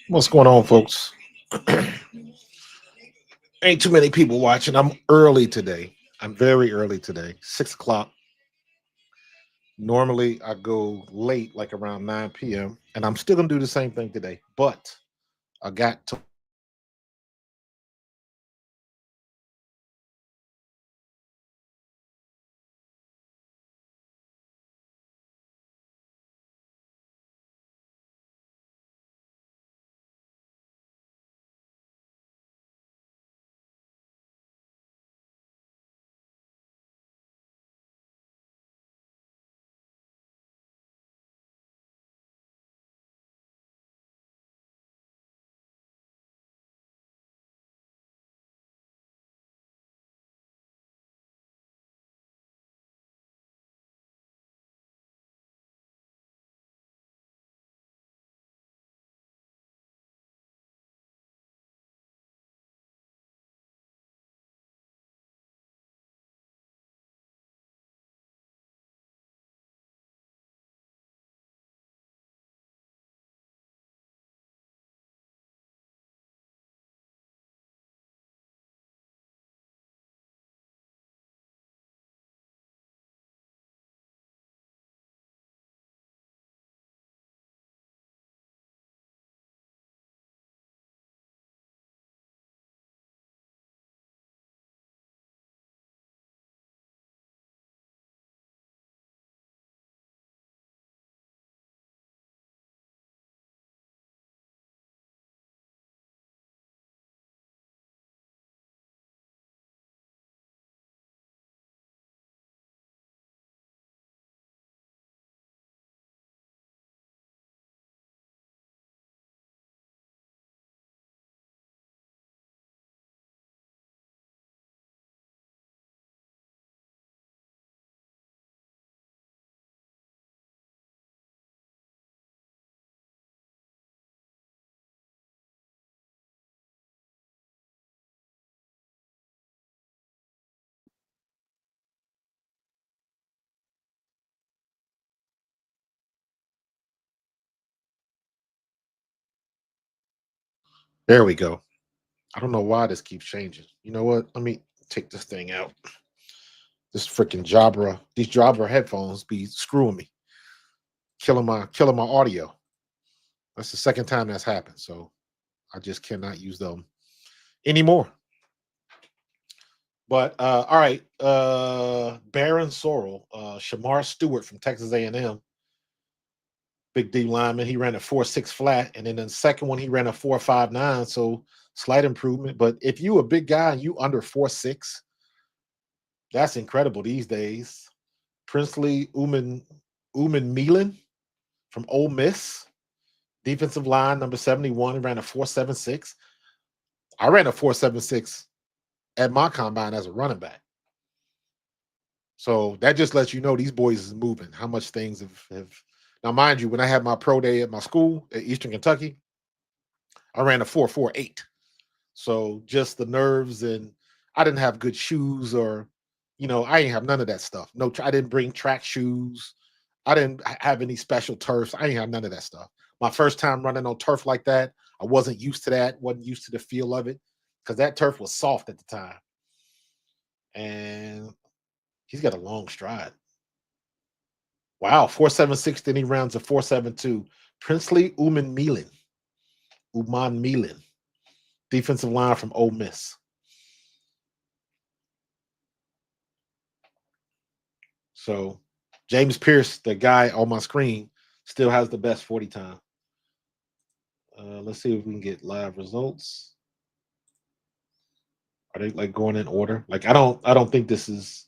What's going on, folks? Ain't too many people watching. I'm early today. I'm very early today, 6 o'clock. Normally, I go late, like around 9 p.m., and I'm still gonna do the same thing today. But I got to there we go. I don't know why this keeps changing. You know what? Let me take this thing out. This freaking Jabra, these Jabra headphones be screwing me, killing my audio. That's the second time that's happened. So I just cannot use them anymore. But all right, Baron Sorrell, Shamar Stewart from Texas A&M, big D lineman. He ran a 4.6 flat, and then the second one he ran a 4.59. So slight improvement. But if you a big guy and you under 4.6, that's incredible these days. Princely Uman Milan from Ole Miss, defensive line number 71. He ran a 4.76. I ran a 4.76 at my combine as a running back. So that just lets you know these boys is moving. How much things have now, mind you, when I had my pro day at my school at Eastern Kentucky, I ran a 4.48. So just the nerves, and I didn't have good shoes, or I didn't have none of that stuff. No, I didn't bring track shoes. I didn't have any special turfs. I didn't have none of that stuff. My first time running on turf like that, I wasn't used to that. Wasn't used to the feel of it because that turf was soft at the time. And he's got a long stride. Wow, 4.76. Then he rounds a 4.72. Princely Uman Milan, defensive line from Ole Miss. So James Pierce, the guy on my screen, still has the best 40 time. Let's see if we can get live results. Are they like going in order? Like I don't think this is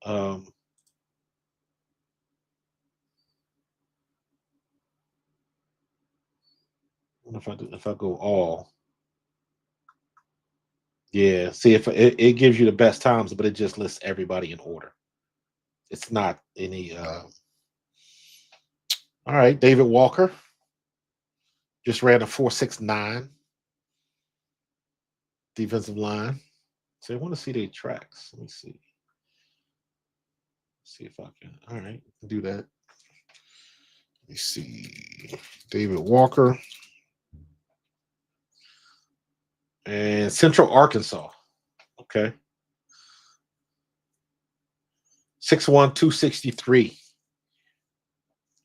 um if I go all. Yeah, see if it gives you the best times, but it just lists everybody in order. It's not any all right, David Walker just ran a 4.69 defensive line. So I want to see their tracks. Let me see. See if I can. All right, do that. Let me see. David Walker. And Central Arkansas. Okay. 6'1", 263.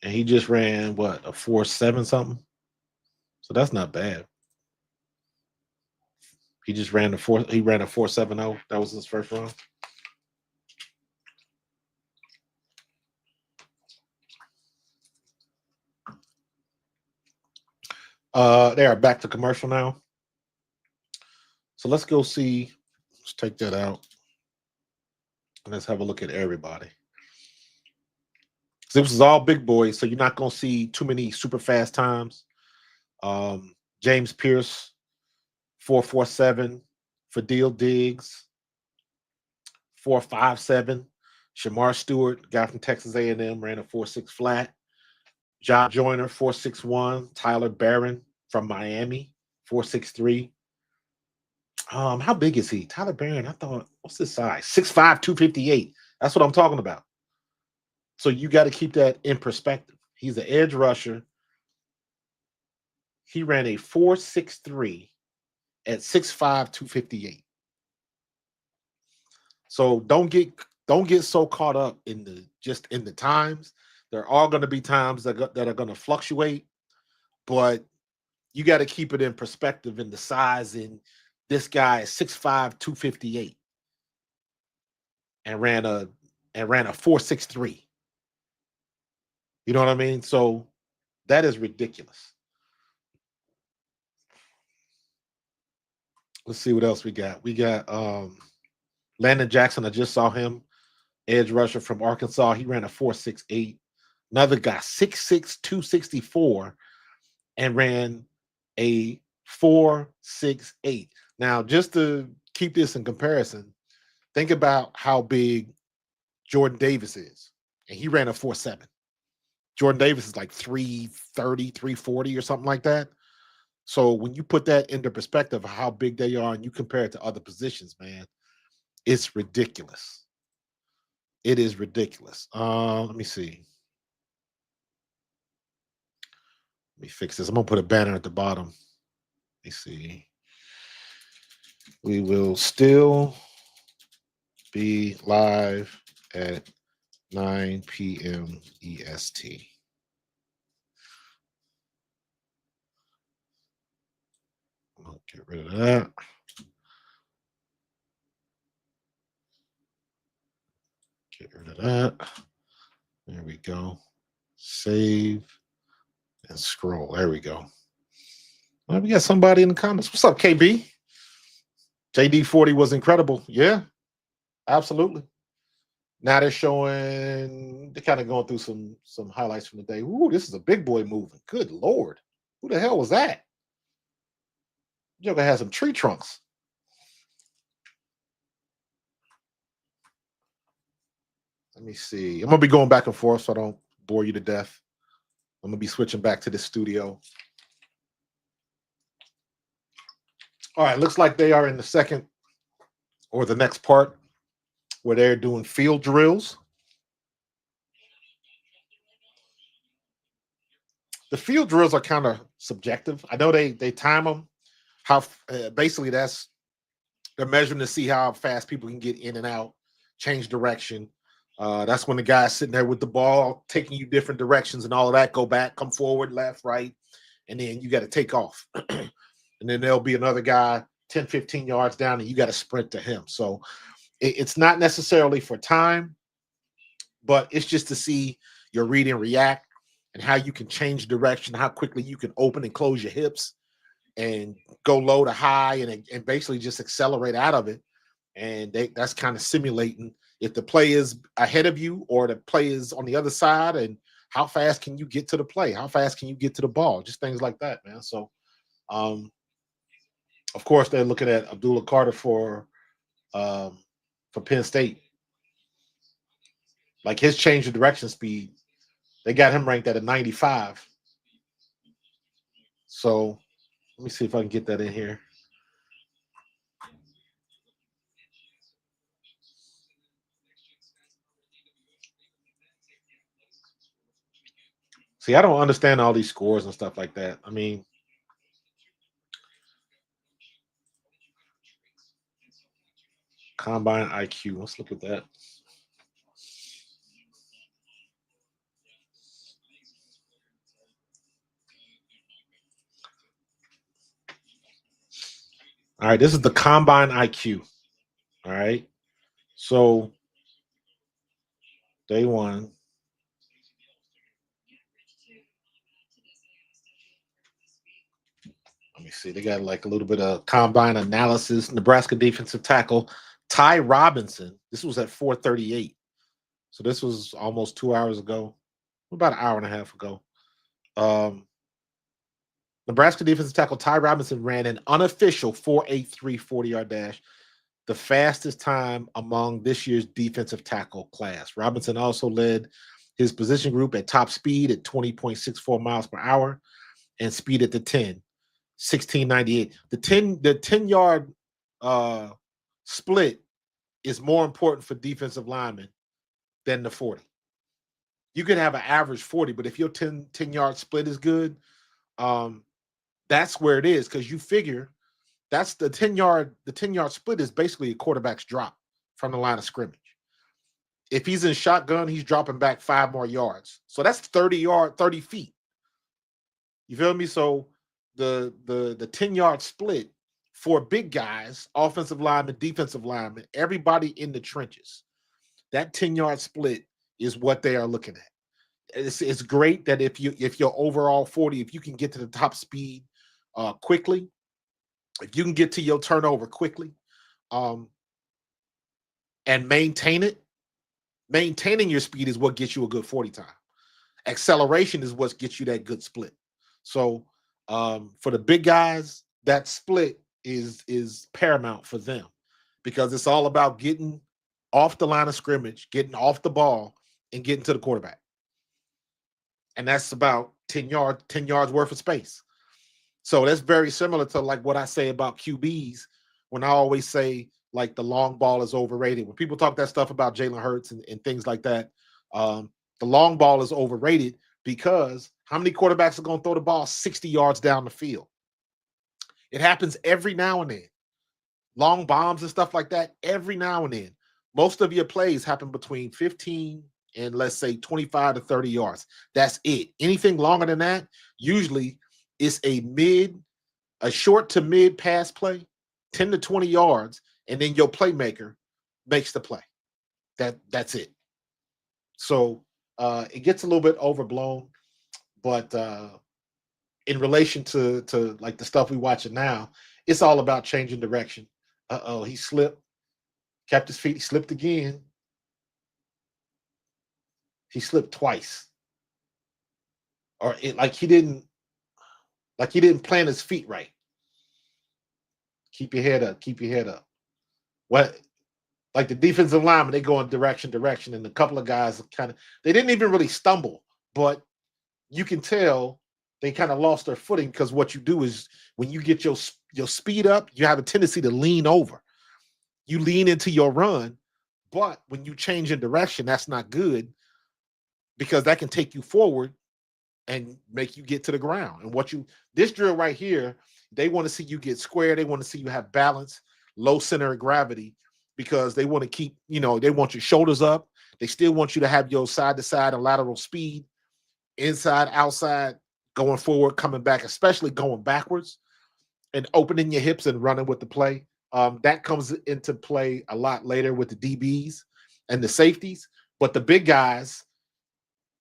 And he just ran what, a 4.7 something? So that's not bad. He just ran a 4.70. That was his first run. They are back to commercial now. So let's go see. Let's take that out. And let's have a look at everybody. This is all big boys, so you're not going to see too many super fast times. James Pierce, 4.47. Fadil Diggs, 4.57. Shamar Stewart, guy from Texas A&M, ran a 4.6 flat. John Joyner, 4.61. Tyler Barron from Miami, 4.63. How big is he? Tyler Barron, I thought, what's his size? 6'5", 258. That's what I'm talking about. So you got to keep that in perspective. He's an edge rusher. He ran a 4.63 at 6'5", 258. So don't get so caught up in the times. There are going to be times that are going to fluctuate, but you got to keep it in perspective in the size. And this guy is 6'5", 258 and ran a 4.63. You know what I mean? So that is ridiculous. Let's see what else we got. We got Landon Jackson. I just saw him, edge rusher from Arkansas. He ran a 4.68. Another guy, 6'6", 264, and ran a 4.68. Now, just to keep this in comparison, think about how big Jordan Davis is. And he ran a 4.7. Jordan Davis is like 330, 340 or something like that. So when you put that into perspective of how big they are and you compare it to other positions, man, it's ridiculous. It is ridiculous. Let me see. Let me fix this. I'm going to put a banner at the bottom. Let me see. We will still be live at 9 p.m. EST. I'll get rid of that. Get rid of that. There we go. Save and scroll. There we go. Well, we got somebody in the comments. What's up, KB? JD40 was incredible. Yeah, absolutely. Now they're showing, they're kind of going through some highlights from the day. Ooh, this is a big boy moving. Good Lord. Who the hell was that? You're going to have some tree trunks. Let me see. I'm going to be going back and forth so I don't bore you to death. I'm going to be switching back to the studio. All right, looks like they are in the second or the next part where they're doing field drills. The field drills are kind of subjective. I know they time them. How basically they're measuring to see how fast people can get in and out, change direction. That's when the guy's sitting there with the ball, taking you different directions and all of that. Go back, come forward, left, right, and then you got to take off. And then there'll be another guy 10, 15 yards down, and you got to sprint to him. So it's not necessarily for time, but it's just to see your read and react and how you can change direction, how quickly you can open and close your hips and go low to high and basically just accelerate out of it. And that's kind of simulating if the play is ahead of you or the play is on the other side, and how fast can you get to the play? How fast can you get to the ball? Just things like that, man. So, of course, they're looking at Abdullah Carter for Penn State. Like his change of direction speed, they got him ranked at a 95. So let me see if I can get that in here. See, I don't understand all these scores and stuff like that. I mean, Combine IQ. Let's look at that. All right, this is the Combine IQ. All right. So day one. Let me see. They got like a little bit of combine analysis. Nebraska defensive tackle Ty Robinson. This was at 4:38. So this was almost 2 hours ago, about an hour and a half ago. Nebraska defensive tackle Ty Robinson ran an unofficial 4.83 40-yard dash, the fastest time among this year's defensive tackle class. Robinson also led his position group at top speed at 20.64 miles per hour and speed at the 10, 16.98. The 10-yard split is more important for defensive linemen than the 40. You can have an average 40, but if your 10-yard split is good, that's where it is, because you figure that's the 10-yard split is basically a quarterback's drop from the line of scrimmage. If he's in shotgun, he's dropping back 5 more yards. So that's 30 feet. You feel me? So the 10-yard split for big guys, offensive linemen, defensive linemen, everybody in the trenches, that 10-yard split is what they are looking at. It's great that if you're overall 40, if you can get to the top speed quickly, if you can get to your turnover quickly, and maintain it, maintaining your speed is what gets you a good 40 time. Acceleration is what gets you that good split. So for the big guys, that split is paramount for them, because it's all about getting off the line of scrimmage, getting off the ball, and getting to the quarterback. And that's about 10 yards worth of space. So that's very similar to like what I say about QBs when I always say like the long ball is overrated. When people talk that stuff about Jalen Hurts and things like that, the long ball is overrated because how many quarterbacks are going to throw the ball 60 yards down the field? It happens every now and then. Long bombs and stuff like that, every now and then. Most of your plays happen between 15 and let's say 25 to 30 yards. That's it. Anything longer than that, usually it's a short to mid pass play, 10 to 20 yards, and then your playmaker makes the play. That's it. So it gets a little bit overblown, but in relation to like the stuff we watching now, it's all about changing direction. He slipped, kept his feet, he slipped again. He slipped twice. Or he didn't plant his feet right. Keep your head up. Keep your head up. What? Like the defensive lineman, they go in direction, and a couple of guys they didn't even really stumble, but you can tell they kind of lost their footing, because what you do is when you get your speed up, you have a tendency to lean over. You lean into your run, but when you change in direction, that's not good, because that can take you forward and make you get to the ground. And this drill right here, they want to see you get square. They want to see you have balance, low center of gravity, because they want to keep, they want your shoulders up. They still want you to have your side to side and lateral speed, inside, outside, going forward, coming back, especially going backwards and opening your hips and running with the play. That comes into play a lot later with the DBs and the safeties. But the big guys,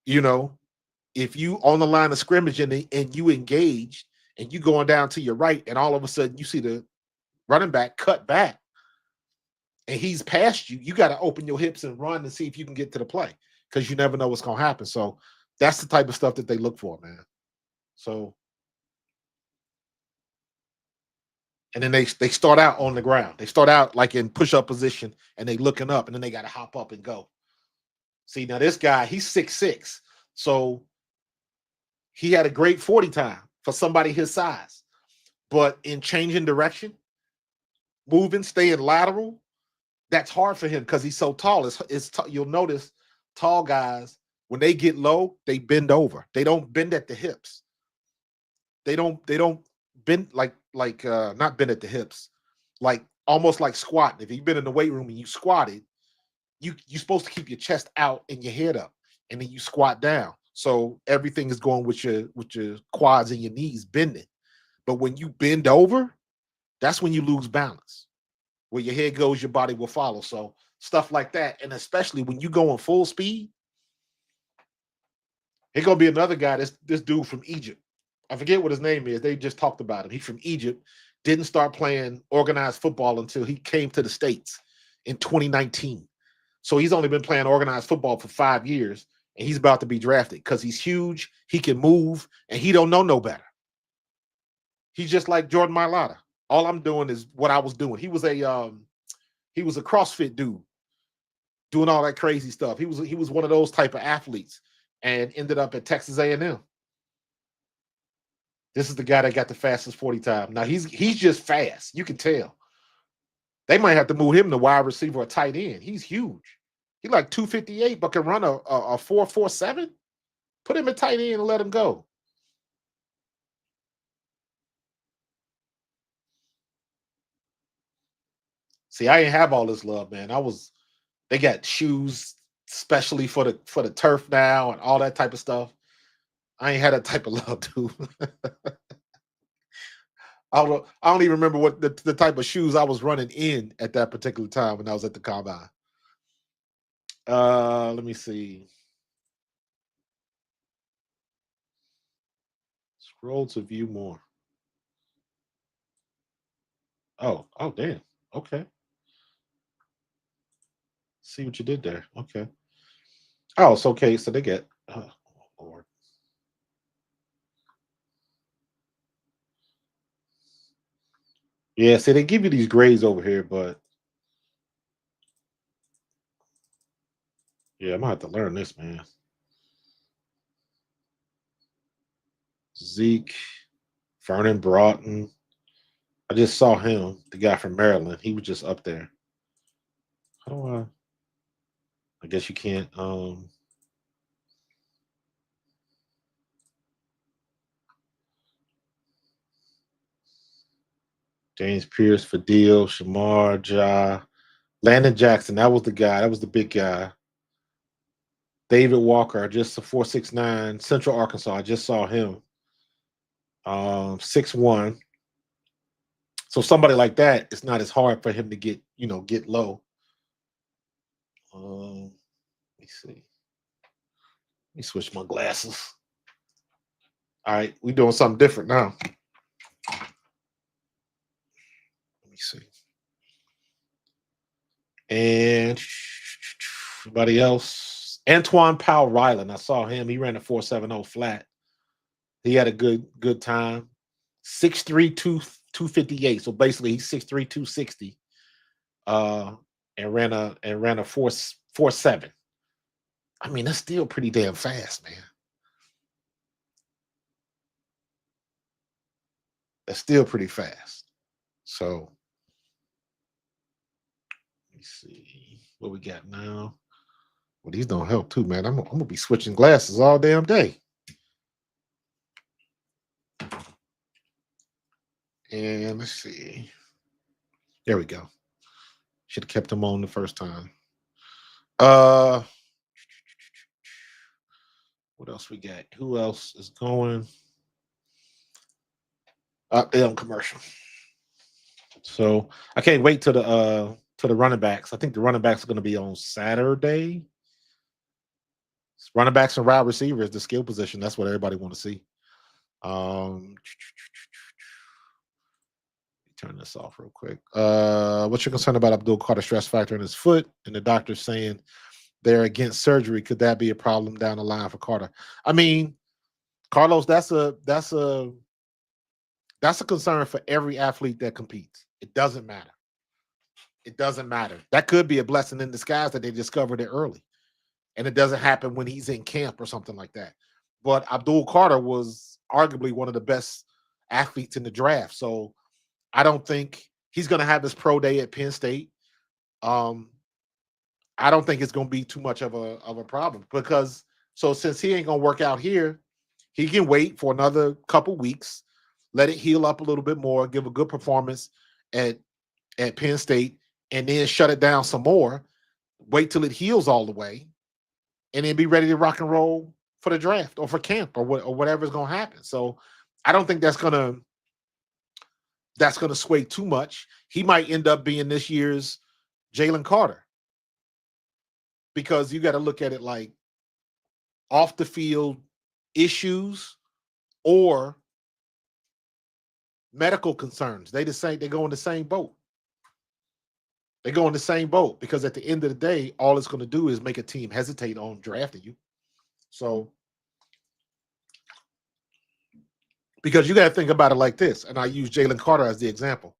if you on the line of scrimmage and you engage and you going down to your right, and all of a sudden you see the running back cut back and he's past you, you got to open your hips and run and see if you can get to the play, because you never know what's going to happen. So that's the type of stuff that they look for, man. So, and then they start out on the ground. They start out like in push-up position, and they looking up, and then they got to hop up and go. See, now this guy, he's 6'6", so he had a great 40 time for somebody his size. But in changing direction, moving, staying lateral, that's hard for him because he's so tall. You'll notice tall guys, when they get low, they bend over. They don't bend at the hips. They don't bend like not bend at the hips. Like almost like squatting. If you've been in the weight room and you squatted, you're supposed to keep your chest out and your head up, and then you squat down. So everything is going with your quads and your knees bending. But when you bend over, that's when you lose balance. Where your head goes, your body will follow. So stuff like that, and especially when you go in full speed, here's gonna be another guy. This dude from Egypt. I forget what his name is. They just talked about him. He's from Egypt. Didn't start playing organized football until he came to the States in 2019. So he's only been playing organized football for 5 years, and he's about to be drafted because he's huge, he can move, and he don't know no better. He's just like Jordan Mailata. All I'm doing is what I was doing. He was a CrossFit dude doing all that crazy stuff. He was one of those type of athletes and ended up at Texas A&M. This is the guy that got the fastest 40 time. Now he's just fast. You can tell. They might have to move him to wide receiver or tight end. He's huge. He's like 258, but can run a 4.47. Put him at tight end and let him go. See, I ain't have all this love, man. They got shoes specially for the turf now and all that type of stuff. I ain't had that type of love, dude. I don't even remember what the type of shoes I was running in at that particular time when I was at the combine. Let me see. Scroll to view more. Oh, damn. Okay. See what you did there. Okay. Oh, it's okay. So they get. Oh, Lord. Yeah. See, they give you these grades over here, but yeah, I'm gonna have to learn this, man. Zeke, Vernon Broughton. I just saw him, the guy from Maryland. He was just up there. How do I guess you can't. James Pierce, Fadil, Shamar, Ja, Landon Jackson. That was the guy. That was the big guy. David Walker, just a 4.69, Central Arkansas. I just saw him. 6'1". So somebody like that, it's not as hard for him to get low. Let me see. Let me switch my glasses. All right, we're doing something different now. Let me see. And anybody else? Antoine Powell Ryland. I saw him. He ran a 4.70 flat. He had a good time. 6'3", 258. So basically he's 6'3", 260. And ran a 4.7. I mean, that's still pretty damn fast, man. That's still pretty fast. So let me see what we got now. Well, these don't help too, man. I'm gonna be switching glasses all damn day. And let's see. There we go. Should have kept them on the first time. What else we got? Who else is going? Commercial. So I can't wait to the running backs. I think the running backs are going to be on Saturday. Running backs and wide receivers, the skill position. That's what everybody want to see. Turn this off real quick. What's your concern about Abdul Carter stress factor in his foot? And the doctor's saying they're against surgery. Could that be a problem down the line for Carter? I mean, Carlos, that's a concern for every athlete that competes. It doesn't matter. It doesn't matter. That could be a blessing in disguise that they discovered it early. And it doesn't happen when he's in camp or something like that. But Abdul Carter was arguably one of the best athletes in the draft. So I don't think he's going to have his pro day at Penn State. I don't think it's going to be too much of a problem because since he ain't going to work out here, he can wait for another couple weeks, let it heal up a little bit more, give a good performance at at Penn State and then shut it down some more, wait till it heals all the way, and then be ready to rock and roll for the draft or for camp or whatever's going to happen. So I don't think that's going to sway too much. He might end up being this year's Jalen Carter, because you got to look at it like off the field issues or medical concerns. They go in the same boat. They go in the same boat because at the end of the day, all it's going to do is make a team hesitate on drafting you. So, because you got to think about it like this, and I use Jalen Carter as the example.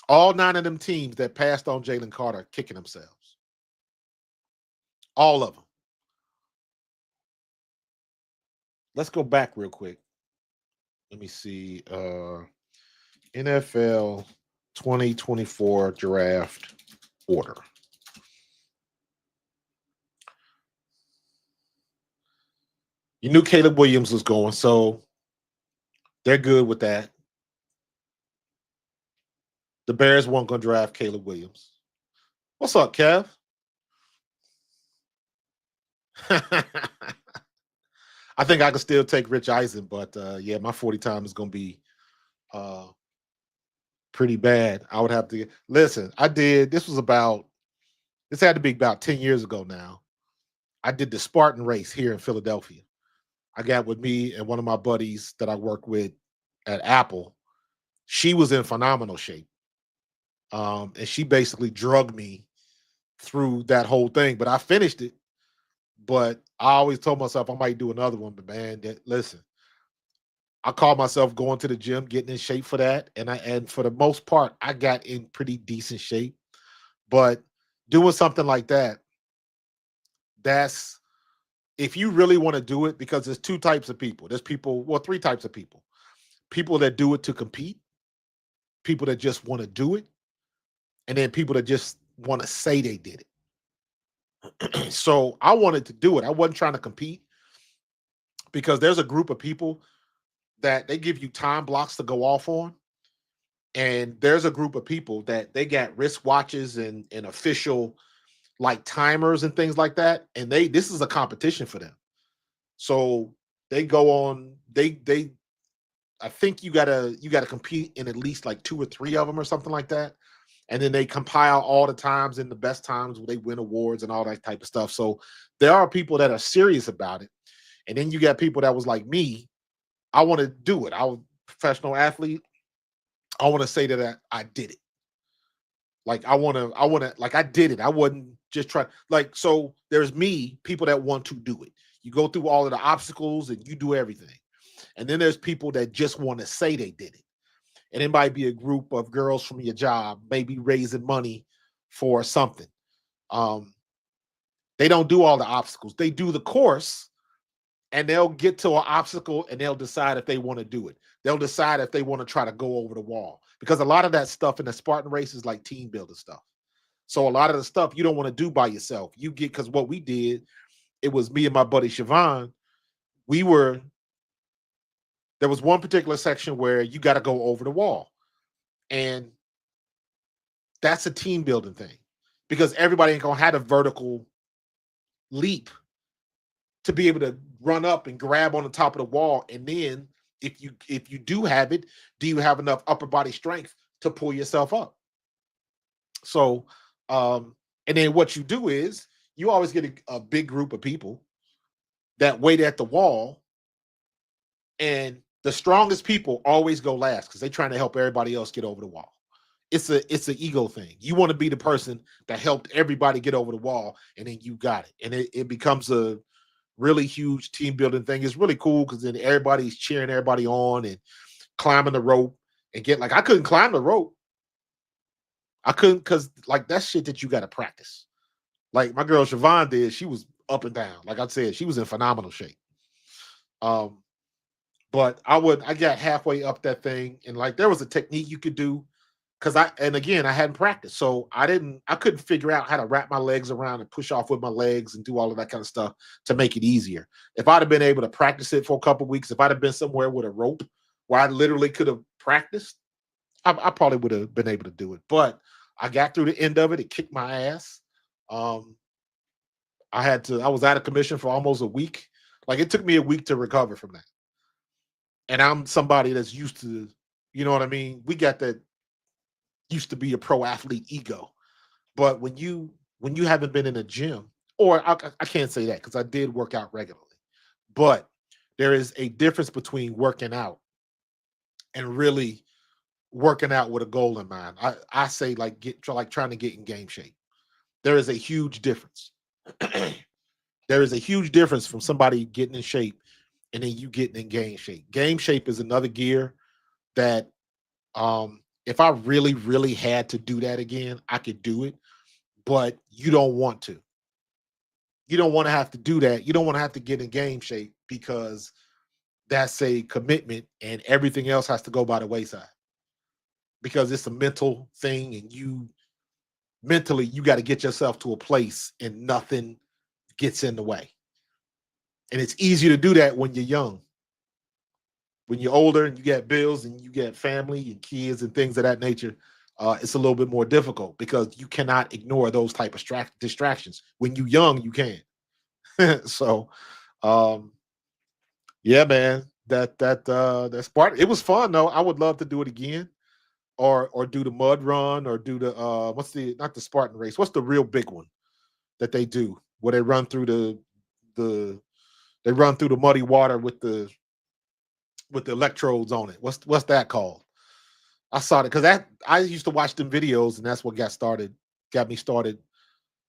All 9 of them teams that passed on Jalen Carter are kicking themselves. All of them. Let's go back real quick. Let me see. NFL 2024 draft order. You knew Caleb Williams was going, so they're good with that. The Bears weren't going to draft Caleb Williams. What's up, Kev? I think I can still take Rich Eisen, but yeah, my 40 time is going to be pretty bad. I would have to listen. This had to be about 10 years ago now. I did the Spartan race here in Philadelphia. I got with me and one of my buddies that I work with at Apple. She was in phenomenal shape. And she basically drugged me through that whole thing, but I finished it. But I always told myself I might do another one. But man, listen, I called myself going to the gym, getting in shape for that. And for the most part, I got in pretty decent shape. But doing something like that, that's if you really want to do it, because there's 2 types of people. There's 3 types of people. People that do it to compete, people that just want to do it, and then people that just want to say they did it. So I wanted to do it. I wasn't trying to compete, because there's a group of people that they give you time blocks to go off on. And there's a group of people that they got wristwatches and official like timers and things like that. And this is a competition for them. So they go on, I think you gotta compete in at least like 2 or 3 of them or something like that. And then they compile all the times and the best times where they win awards and all that type of stuff. So there are people that are serious about it. And then you got people that was like me. I want to do it. I was a professional athlete. I want to say that I did it. Like I did it. I wasn't just trying. Like, so there's people that want to do it. You go through all of the obstacles and you do everything. And then there's people that just want to say they did it. And it might be a group of girls from your job, maybe raising money for something. They don't do all the obstacles. They do the course, and they'll get to an obstacle and they'll decide if they want to do it. They'll decide if they want to try to go over the wall, because a lot of that stuff in the Spartan race is like team building stuff. So a lot of the stuff you don't want to do by yourself. Because what we did, it was me and my buddy Siobhan. There was one particular section where you got to go over the wall. And that's a team building thing, because everybody ain't going to have a vertical leap to be able to run up and grab on the top of the wall. And then if you do have it, do you have enough upper body strength to pull yourself up? So, and then what you do is you always get a big group of people that wait at the wall, and the strongest people always go last because they're trying to help everybody else get over the wall. It's an ego thing. You want to be the person that helped everybody get over the wall, and then you got it. And it becomes a really huge team building thing. It's really cool because then everybody's cheering everybody on and climbing the rope and I couldn't climb the rope. I couldn't, because like that's shit that you got to practice. Like my girl Siobhan did, she was up and down. Like I said, she was in phenomenal shape. But I got halfway up that thing, and like there was a technique you could do, because I hadn't practiced, so I couldn't figure out how to wrap my legs around and push off with my legs and do all of that kind of stuff to make it easier. If I'd have been able to practice it for a couple of weeks, if I'd have been somewhere with a rope where I literally could have practiced, I probably would have been able to do it, but I got through the end of it. It kicked my ass. Um, I was out of commission for almost a week. Like it took me a week to recover from that. And I'm somebody that's used to, you know what I mean? We got that used to be a pro athlete ego. But when you haven't been in a gym, or I can't say that because I did work out regularly, but there is a difference between working out and really working out with a goal in mind. I say like like trying to get in game shape. There is a huge difference. There is a huge difference from somebody getting in shape and then you getting in game shape. Game shape is another gear that if I really, really had to do that again, I could do it, but you don't want to. You don't want to have to do that. You don't want to have to get in game shape because that's a commitment and everything else has to go by the wayside because it's a mental thing and you mentally you got to get yourself to a place and nothing gets in the way. And it's easy to do that when you're young. When you're older and you get bills and you get family and kids and things of that nature, it's a little bit more difficult because you cannot ignore those type of distractions. When you're young, you can. So, um, yeah, man, that Spartan. It was fun though. I would love to do it again, or do the mud run, or do the what's the not the Spartan race? What's the real big one that they do where they run through the they run through the muddy water with the electrodes on it. What's that called? I saw it because that I used to watch them videos, and that's what got me started.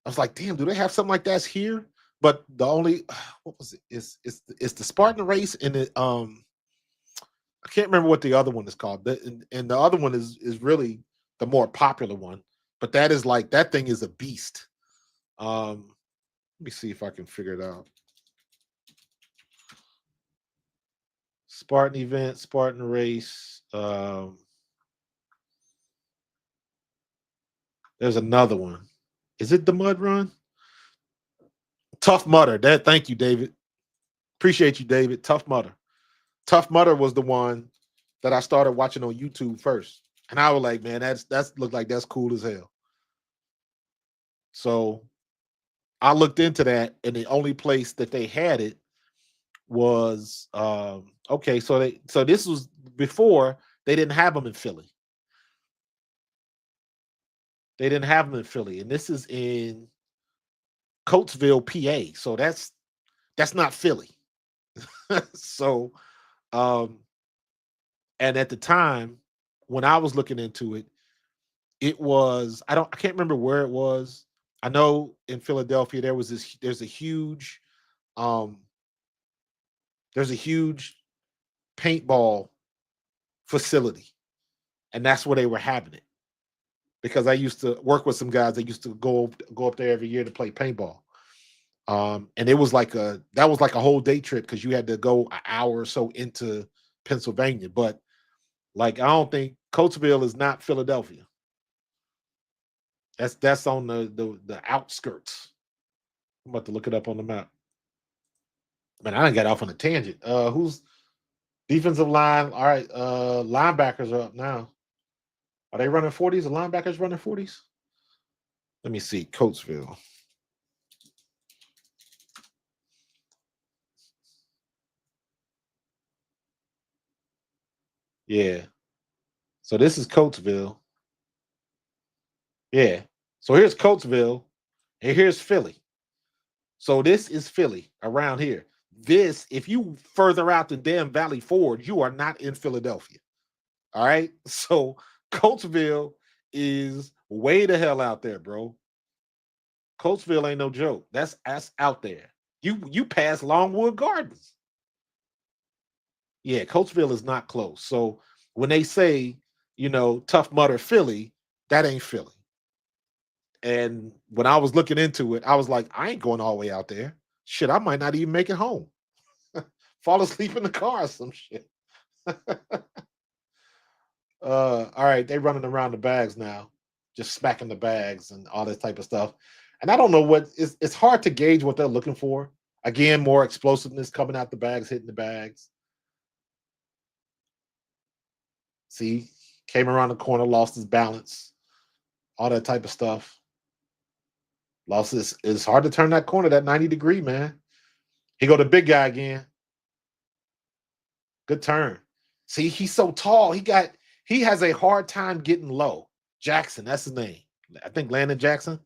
I was like, damn, do they have something like that here? But the only what was it? It's the Spartan race and it I can't remember what the other one is called. And the other one is really the more popular one. But that is like that thing is a beast. Let me see if I can figure it out. Spartan event, Spartan race. There's another one. Is it the mud run? Tough Mudder. That thank you, David. Appreciate you, David. Tough Mudder. Tough Mudder was the one that I started watching on YouTube first. And I was like, man, that's looked like that's cool as hell. So I looked into that, and the only place that they had it was okay. So this was before they didn't have them in Philly. They didn't have them in Philly, and this is in Coatesville, PA. So that's not Philly. So um and at the time when I was looking into it, it was I can't remember where it was. I know in Philadelphia um there's a huge paintball facility, and that's where they were having it. Because I used to work with some guys that used to go up there every year to play paintball. And it was like a whole day trip because you had to go an hour or so into Pennsylvania. But like I don't think Coatesville is not Philadelphia. That's on the outskirts. I'm about to look it up on the map. Man, I done got off on a tangent. Who's defensive line? All right, linebackers are up now. Are they running 40s? The linebackers running 40s? Let me see. Coatesville. Yeah. So this is Coatesville. Yeah. So here's Coatesville, and here's Philly. So this is Philly around here. This, if you further out than damn Valley Forge, you are not in Philadelphia. All right. So Coatesville is way the hell out there, bro. Coatesville ain't no joke. That's out there. You pass Longwood Gardens. Yeah, Coatesville is not close. So when they say, Tough Mudder Philly, that ain't Philly. And when I was looking into it, I was like, I ain't going all the way out there. Shit, I might not even make it home. Fall asleep in the car or some shit. All right, they running around the bags now, just smacking the bags and all this type of stuff. And I don't know it's hard to gauge what they're looking for. Again, more explosiveness coming out the bags, hitting the bags. See, Came around the corner, lost his balance, all that type of stuff. Lost his. It's hard to turn that corner, that 90-degree, man. He go to big guy again. Good turn. See, he's so tall. He has a hard time getting low. Jackson, that's his name. I think Landon Jackson.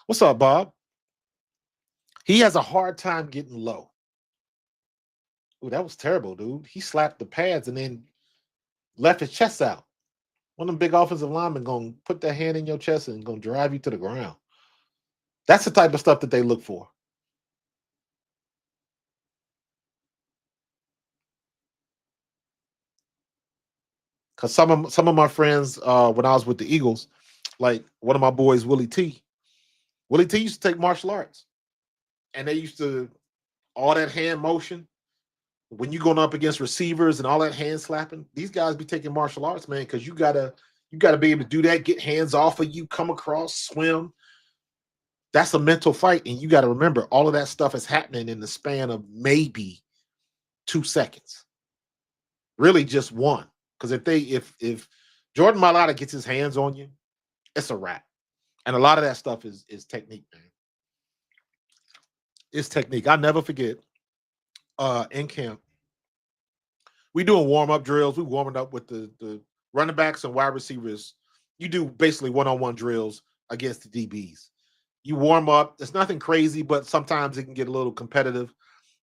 What's up, Bob? He has a hard time getting low. Ooh, that was terrible, dude. He slapped the pads and then left his chest out. One of them big offensive linemen gonna put that hand in your chest and gonna drive you to the ground. That's the type of stuff that they look for. Because some of my friends, when I was with the Eagles, like one of my boys, Willie T. Willie T used to take martial arts, and they used to all that hand motion when you going up against receivers and all that hand slapping. These guys be taking martial arts, man, because you gotta be able to do that, get hands off of you, come across, swim. That's a mental fight, and you got to remember all of that stuff is happening in the span of maybe 2 seconds. Really, just one. Because if Jordan Mailata gets his hands on you, it's a wrap. And a lot of that stuff is technique, man. It's technique. I never forget. In camp, we doing warm-up drills. We warming up with the running backs and wide receivers. You do basically one-on-one drills against the DBs. You warm up. It's nothing crazy, but sometimes it can get a little competitive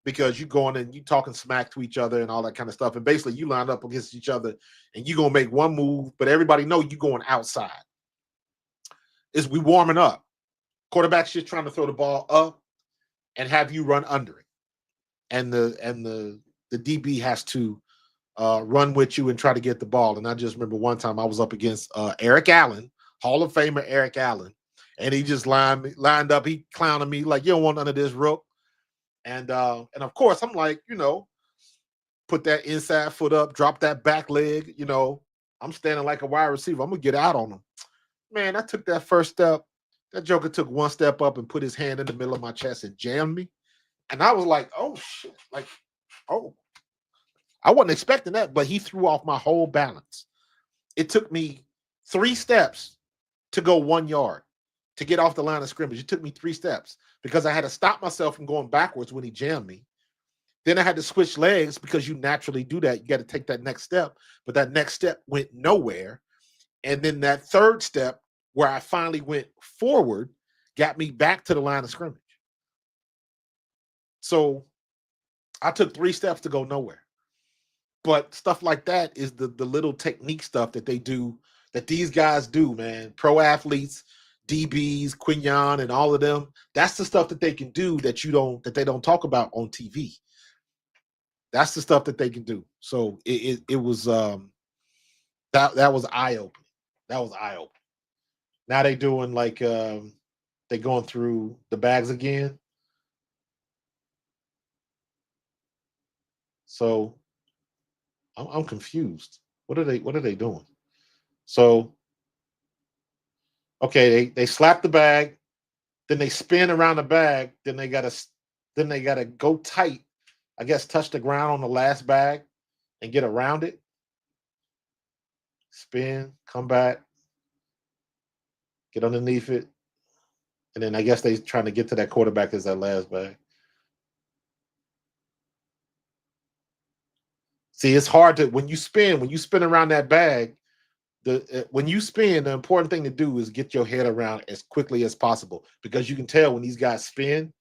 because you going and you talking smack to each other and all that kind of stuff. And basically you line up against each other and you going to make one move, but everybody know you going outside. Is we warming up. Quarterback's just trying to throw the ball up and have you run under it. And the DB has to run with you and try to get the ball. And I just remember one time I was up against Eric Allen, Hall of Famer Eric Allen. And he just lined up. He clowning me like, you don't want none of this, Rook. And of course, I'm like, put that inside foot up, drop that back leg. I'm standing like a wide receiver. I'm going to get out on him. Man, I took that first step. That joker took one step up and put his hand in the middle of my chest and jammed me. And I was like, oh, shit. Like, oh. I wasn't expecting that, but he threw off my whole balance. It took me 3 steps to go 1 yard. To get off the line of scrimmage. It took me 3 steps because I had to stop myself from going backwards when he jammed me. Then I had to switch legs because you naturally do that. You got to take that next step, but that next step went nowhere. And then that third step where I finally went forward got me back to the line of scrimmage. So I took 3 steps to go nowhere. But stuff like that is the little technique stuff that they do, that these guys do, man. Pro athletes, DBs, Quignon, and all of them. That's the stuff that they can do that they don't talk about on TV. That's the stuff that they can do. So it was that was eye opening. That was eye opening. Now they doing like they going through the bags again. So I'm confused. What are they doing? So okay, they slap the bag, then they spin around the bag, then they gotta go tight. I guess touch the ground on the last bag and get around it. Spin, come back, get underneath it, and then I guess they trying to get to that quarterback as that last bag. See, it's hard to when you spin around that bag. When you spin, the important thing to do is get your head around as quickly as possible because you can tell when these guys spin,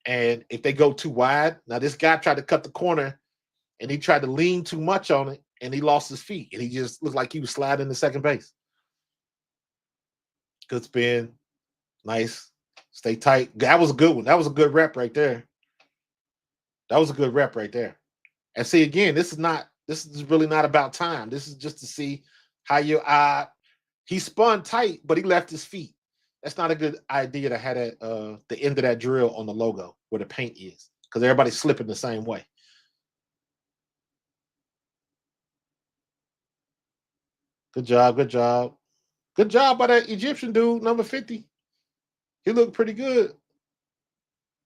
and if they go too wide. Now this guy tried to cut the corner, and he tried to lean too much on it, and he lost his feet, and he just looked like he was sliding to second base. Good spin, nice, stay tight. That was a good one. That was a good rep right there. That was a good rep right there. And see again, this is really not about time. This is just to see how your eye. He spun tight, but he left his feet. That's not a good idea to have at the end of that drill on the logo where the paint is, because everybody's slipping the same way. Good job, good job. Good job by that Egyptian dude, number 50. He looked pretty good.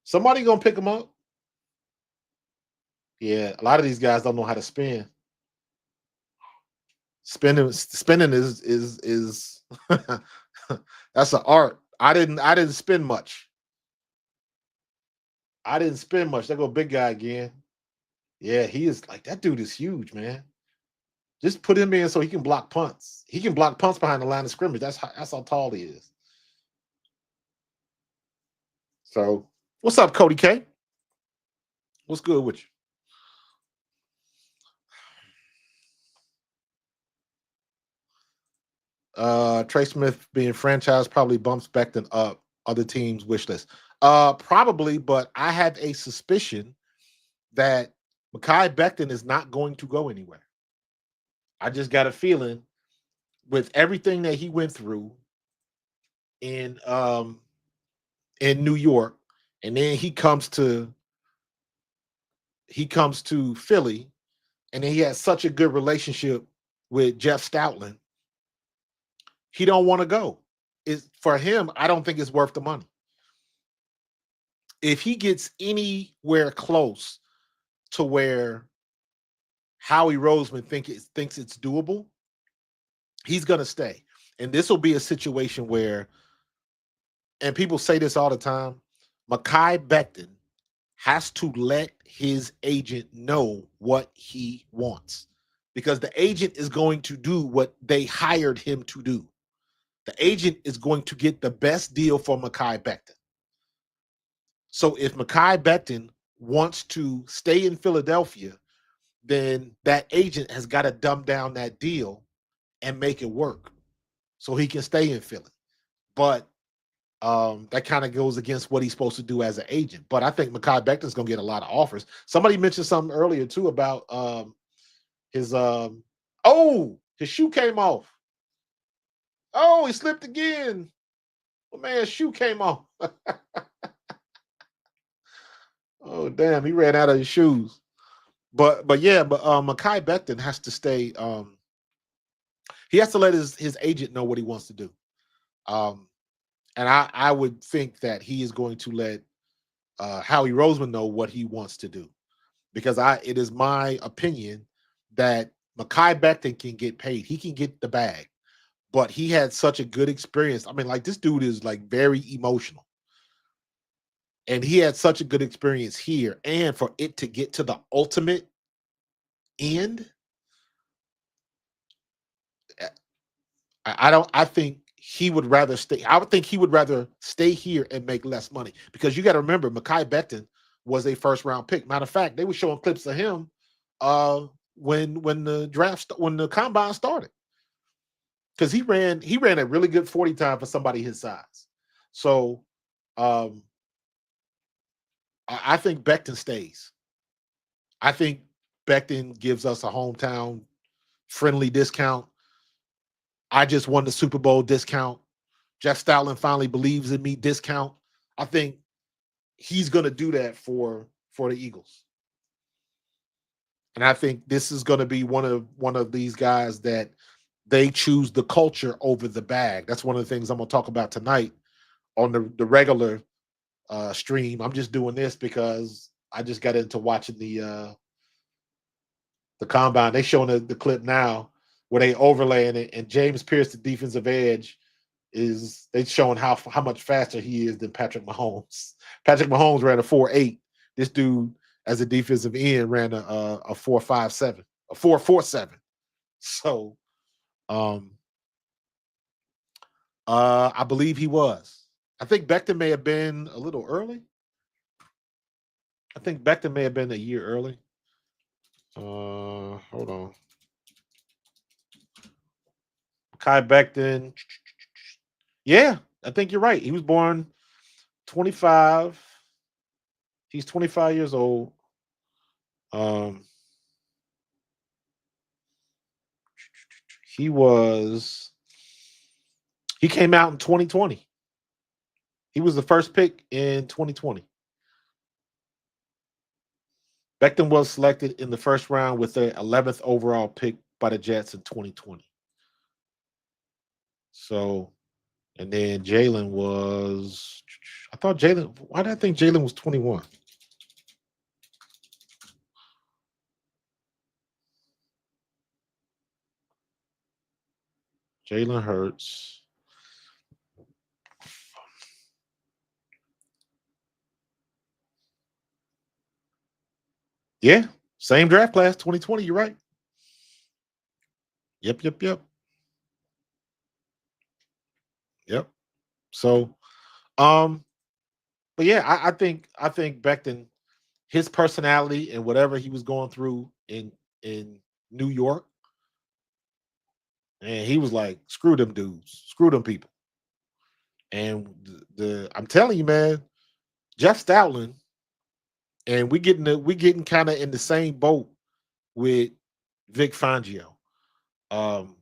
Somebody gonna pick him up. Yeah, a lot of these guys don't know how to spin. Spending is that's an art. I didn't spend much. I didn't spend much. There go big guy again. Yeah, he is like that dude is huge, man. Just put him in so he can block punts. He can block punts behind the line of scrimmage. That's how tall he is. So, what's up, Cody K? What's good with you? Trey Smith being franchised probably bumps Becton up other teams' wish list. Probably, but I have a suspicion that Mekhi Becton is not going to go anywhere. I just got a feeling with everything that he went through in New York, and then he comes to Philly, and then he has such a good relationship with Jeff Stoutland. He don't want to go. Is for him, I don't think it's worth the money. If he gets anywhere close to where Howie Roseman thinks it's doable, he's gonna stay. And this will be a situation where, and people say this all the time, Mekhi Becton has to let his agent know what he wants, because the agent is going to do what they hired him to do. The agent is going to get the best deal for Mekhi Becton. So if Mekhi Becton wants to stay in Philadelphia, then that agent has got to dumb down that deal and make it work so he can stay in Philly. But that kind of goes against what he's supposed to do as an agent. But I think Mekhi Becton's going to get a lot of offers. Somebody mentioned something earlier too about his his shoe came off. Oh, he slipped again. Well, man, his shoe came off. Oh, damn, he ran out of his shoes. But Mekhi Becton has to stay. He has to let his agent know what he wants to do. And I would think that he is going to let Howie Roseman know what he wants to do, because it is my opinion that Mekhi Becton can get paid. He can get the bag, but he had such a good experience. I mean, like, this dude is like very emotional, and he had such a good experience here. And for it to get to the ultimate end, I think he would rather stay. I would think he would rather stay here and make less money, because you got to remember, Mekhi Becton was a first round pick. Matter of fact, they were showing clips of him when the combine started, because he ran a really good 40 time for somebody his size. So I think Becton stays. I think Becton gives us a hometown friendly discount. I just won the Super Bowl discount. Jeff Stoutland finally believes in me discount. I think he's going to do that for the Eagles. And I think this is going to be one of these guys that they choose the culture over the bag. That's one of the things I'm going to talk about tonight on the regular stream. I'm just doing this because I just got into watching the combine. They showing the clip now where they overlaying it, and James Pierce, the defensive edge, they showing how much faster he is than Patrick Mahomes. Patrick Mahomes ran a 4.8. This dude, as a defensive end, ran a 4.57, a 4.47. So, I believe he was. I think Becton may have been a little early. I think Becton may have been a year early. Hold on. Kai Becton. Yeah, I think you're right. He was born 25. He's 25 years old. He came out in 2020. He was the first pick in 2020. Becton was selected in the first round with the 11th overall pick by the Jets in 2020. So, and then Jalen was, why did I think Jalen was 21? Jalen Hurts. Yeah, same draft class, 2020. You're right. Yep, yep, yep, yep. So, um, but yeah, I think Becton, his personality and whatever he was going through in New York, and he was like, screw them dudes, screw them people. And I'm telling you, man, Jeff Stoutland, and we getting kind of in the same boat with Vic Fangio. Um,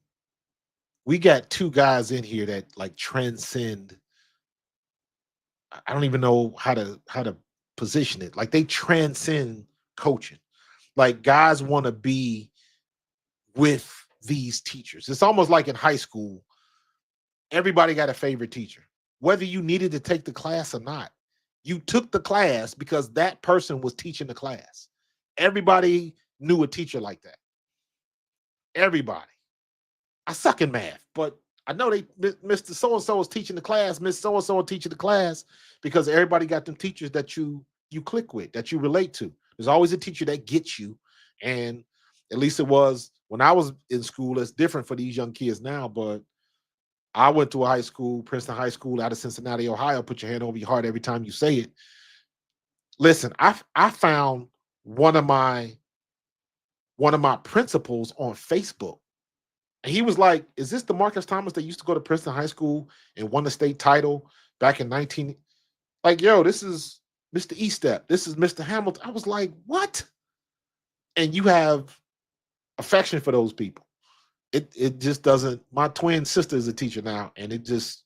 we got two guys in here that like transcend. I don't even know how to position it. Like they transcend coaching. Like guys want to be with these teachers. It's almost like in high school, everybody got a favorite teacher, whether you needed to take the class or not. You took the class because that person was teaching the class. Everybody knew a teacher like that. Everybody. I suck in math, but I know they Mr. So and so is teaching the class, Miss So and so is teaching the class because everybody got them teachers that you click with, that you relate to. There's always a teacher that gets you, and at least it was when I was in school. It's different for these young kids now, but I went to a high school, Princeton High School, out of Cincinnati, Ohio. Put your hand over your heart every time you say it. Listen, I found one of my one of my principals on Facebook. And he was like, "Is this the Marcus Thomas that used to go to Princeton High School and won the state title back in 19?" Like, yo, this is Mr. Estep. This is Mr. Hamilton. I was like, what? And you have affection for those people. It just doesn't. My twin sister is a teacher now, and it just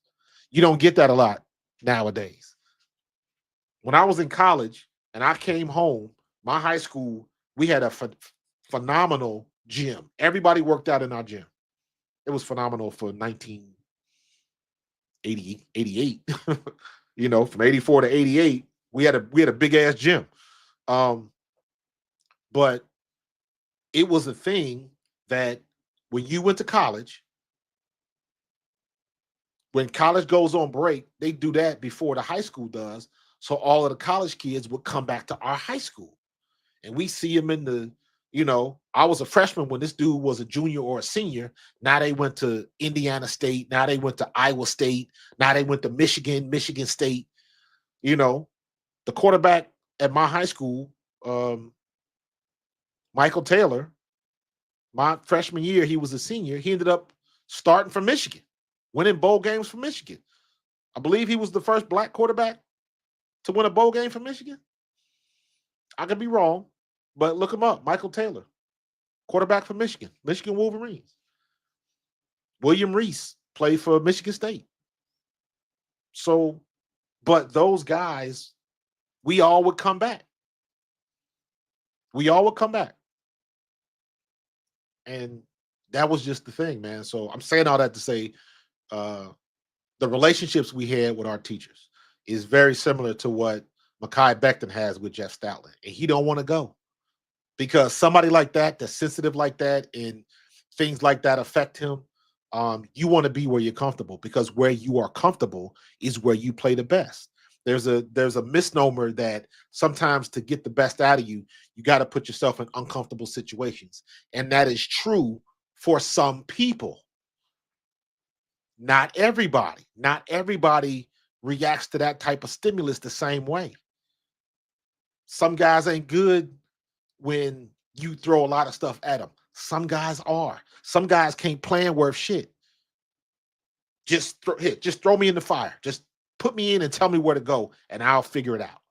you don't get that a lot nowadays. When I was in college and I came home, my high school, we had a phenomenal gym. Everybody worked out in our gym. It was phenomenal for 1980, 88. From 84 to 88, we had a big ass gym. Um, but it was a thing that when you went to college, when college goes on break, they do that before the high school does. So all of the college kids would come back to our high school. And we see them in I was a freshman when this dude was a junior or a senior. Now they went to Indiana State. Now they went to Iowa State. Now they went to Michigan State. The quarterback at my high school, Michael Taylor, my freshman year, he was a senior. He ended up starting for Michigan, winning bowl games for Michigan. I believe he was the first black quarterback to win a bowl game for Michigan. I could be wrong, but look him up. Michael Taylor, quarterback for Michigan Wolverines. William Reese played for Michigan State. So, but those guys, we all would come back. We all would come back. And that was just the thing, man. So I'm saying all that to say uh, the relationships we had with our teachers is very similar to what Mekhi Becton has with Jeff Stoutland. And he don't want to go because somebody like that, that's sensitive like that, and things like that affect him. You want to be where you're comfortable because where you are comfortable is where you play the best. There's a misnomer that sometimes to get the best out of you, you got to put yourself in uncomfortable situations, and that is true for some people. Not everybody. Not everybody reacts to that type of stimulus the same way. Some guys ain't good when you throw a lot of stuff at them. Some guys are. Some guys can't plan worth shit. Just throw me in the fire. Just put me in and tell me where to go, and I'll figure it out.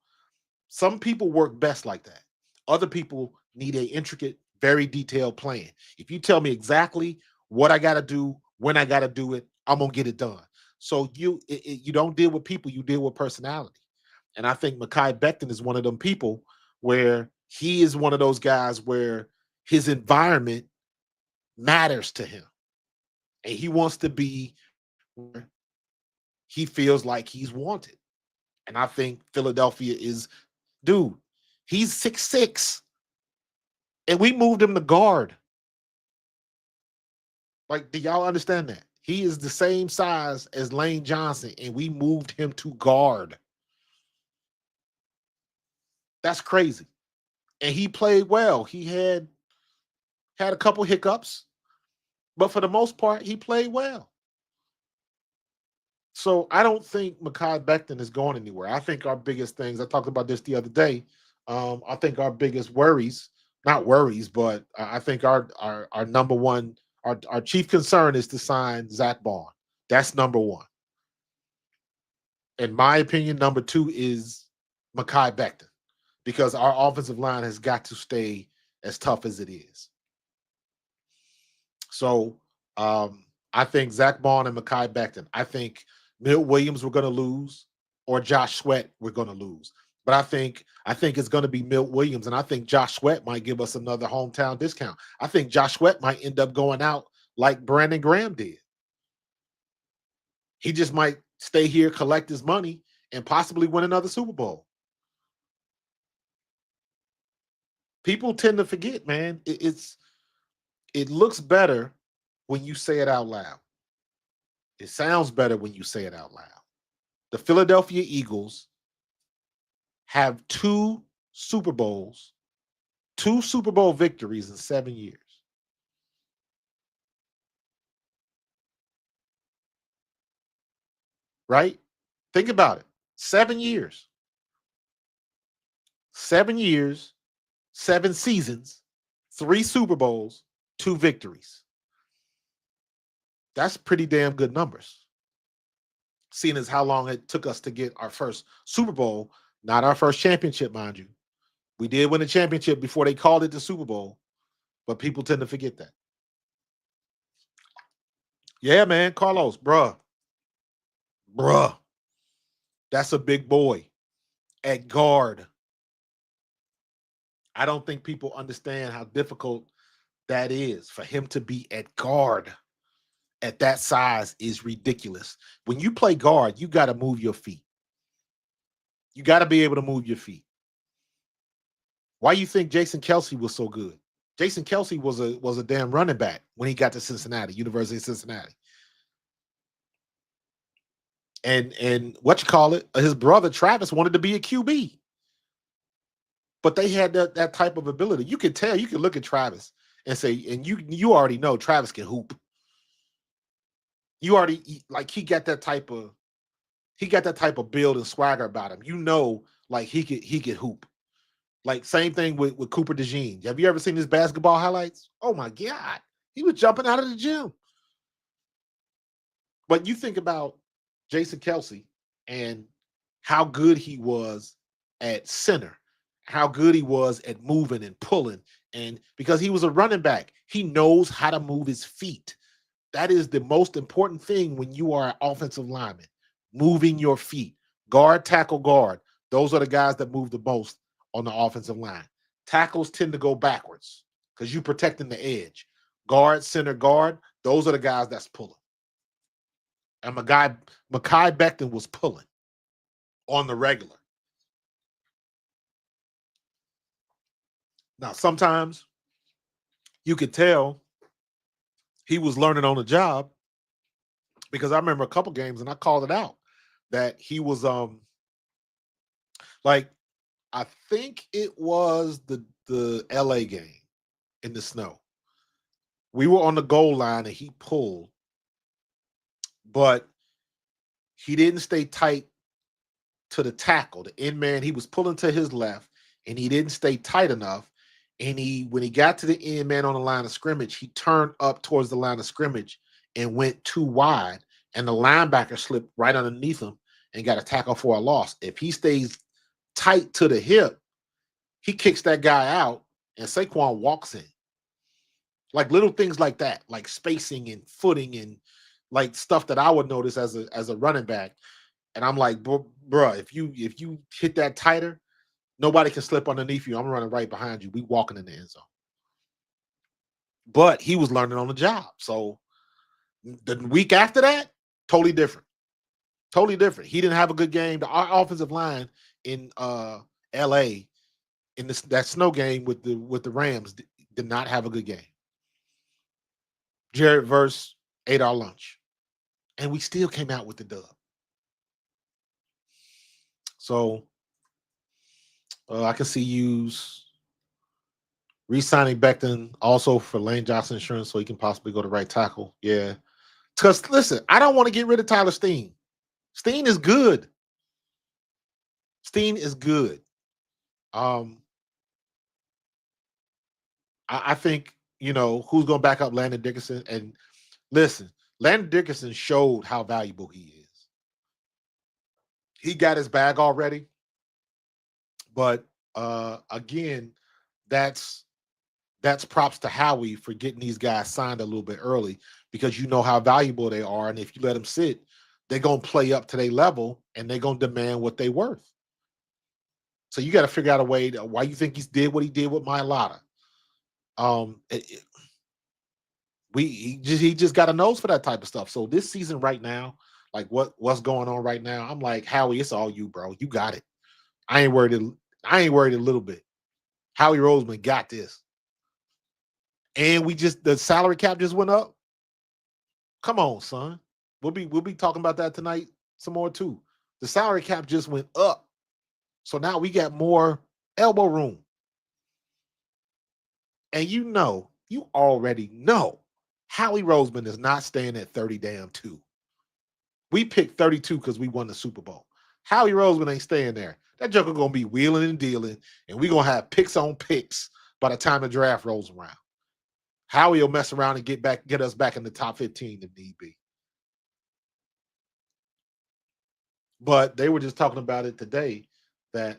Some people work best like that. Other people need a intricate, very detailed plan. If you tell me exactly what I got to do, when I got to do it, I'm gonna get it done. So you don't deal with people, you deal with personality. And I think Mekhi Becton is one of them people where he is one of those guys where his environment matters to him, and he wants to be where he feels like he's wanted. And I think Philadelphia is, dude, he's 6'6", and we moved him to guard. Like, do y'all understand that? He is the same size as Lane Johnson, and we moved him to guard. That's crazy. And he played well. He had a couple hiccups, but for the most part, he played well. So I don't think Mekhi Becton is going anywhere. I think our biggest things, I talked about this the other day. I think our biggest worries, not worries, but I think our number one, our chief concern is to sign Zach Bond. That's number one. In my opinion, number two is Mekhi Becton, because our offensive line has got to stay as tough as it is. So I think Zach Bond and Mekhi Becton. I think Milt Williams we're going to lose, or Josh Sweat we're going to lose. But I think it's going to be Milt Williams, and I think Josh Sweat might give us another hometown discount. I think Josh Sweat might end up going out like Brandon Graham did. He just might stay here, collect his money, and possibly win another Super Bowl. People tend to forget, man. It looks better when you say it out loud. It sounds better when you say it out loud. The Philadelphia Eagles have two Super Bowl victories in 7 years. Right? Think about it. 7 years. 7 years, 7 seasons, 3 Super Bowls, 2 victories. That's pretty damn good numbers. Seeing as how long it took us to get our first Super Bowl, not our first championship, mind you. We did win a championship before they called it the Super Bowl, but people tend to forget that. Yeah, man, Carlos, bruh. That's a big boy at guard. I don't think people understand how difficult that is for him to be at guard. At that size is ridiculous. When you play guard, you got to move your feet. You got to be able to move your feet. Why you think Jason Kelce was so good? Jason Kelce was a damn running back when he got to Cincinnati, University of Cincinnati. And what you call it? His brother Travis wanted to be a QB, but they had that type of ability. You can tell. You can look at Travis and say, and you already know Travis can hoop. You already like he got that type of build and swagger about him. You know, like he could hoop. Like same thing with Cooper DeJean. Have you ever seen his basketball highlights? Oh my God, he was jumping out of the gym. But you think about Jason Kelce and how good he was at center, how good he was at moving and pulling, and because he was a running back, he knows how to move his feet. That is the most important thing when you are an offensive lineman, moving your feet. Guard, tackle, guard. Those are the guys that move the most on the offensive line. Tackles tend to go backwards because you're protecting the edge. Guard, center, guard, those are the guys that's pulling. And Mekhi Becton was pulling on the regular. Now, sometimes you could tell he was learning on the job because I remember a couple games and I called it out that he was like I think it was the LA game in the snow. We were on the goal line and he pulled, but he didn't stay tight to the tackle. The end man, he was pulling to his left and he didn't stay tight enough. And when he got to the end man on the line of scrimmage, he turned up towards the line of scrimmage and went too wide. And the linebacker slipped right underneath him and got a tackle for a loss. If he stays tight to the hip, he kicks that guy out and Saquon walks in. Like little things like that, like spacing and footing and like stuff that I would notice as a running back. And I'm like, bro, if you hit that tighter, nobody can slip underneath you. I'm running right behind you. We walking in the end zone. But he was learning on the job. So the week after that, totally different. Totally different. He didn't have a good game. Our offensive line in LA in that snow game with the Rams did not have a good game. Jared Verse ate our lunch. and we still came out with the dub. So I can see use re-signing Becton also for Lane Johnson insurance so he can possibly go to right tackle. Yeah. Because listen, I don't want to get rid of Tyler Steen. Steen is good. Steen is good. Um, I think, who's going to back up Landon Dickerson. And listen, Landon Dickerson showed how valuable he is. He got his bag already. But again, that's props to Howie for getting these guys signed a little bit early because you know how valuable they are. And if you let them sit, they're going to play up to their level and they're going to demand what they're worth. So you got to figure out a way to, why you think he did what he did with Mailata. He just got a nose for that type of stuff. So this season right now, like what's going on right now, I'm like, Howie, it's all you, bro. You got it. I ain't worried a little bit. Howie Roseman got this. And the salary cap just went up. Come on, son. We'll be talking about that tonight some more too. The salary cap just went up. So now we got more elbow room. And you already know, Howie Roseman is not staying at 30 damn 2. We picked 32 because we won the Super Bowl. Howie Roseman ain't staying there. That joker gonna be wheeling and dealing, and we gonna have picks on picks by the time the draft rolls around. Howie will mess around and get us back in the top 15 if need be. But they were just talking about it today that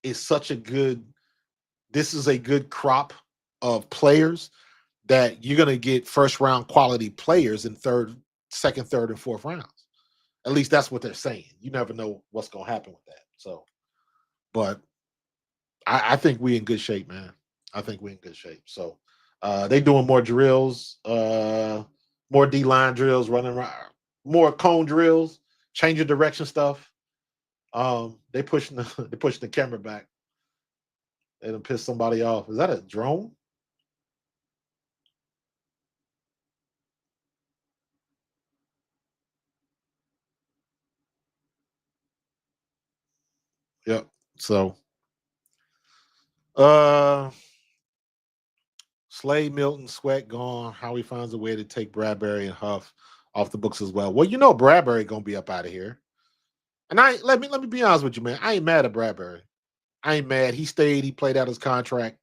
this is a good crop of players that you're going to get first round quality players in second, third, and fourth rounds. At least that's what they're saying. You never know what's going to happen with that. So, but I think we're in good shape, man. I think we're in good shape. So they doing more drills, more D-line drills, running around, more cone drills, change of direction stuff. They pushing the camera back. They done piss somebody off. Is that a drone? Yep. So Slade, Milton, Sweat gone. Howie finds a way to take Bradbury and Huff off the books as well. Well, Bradbury gonna be up out of here. And let me be honest with you, man. I ain't mad at Bradbury. I ain't mad. He stayed. He played out his contract.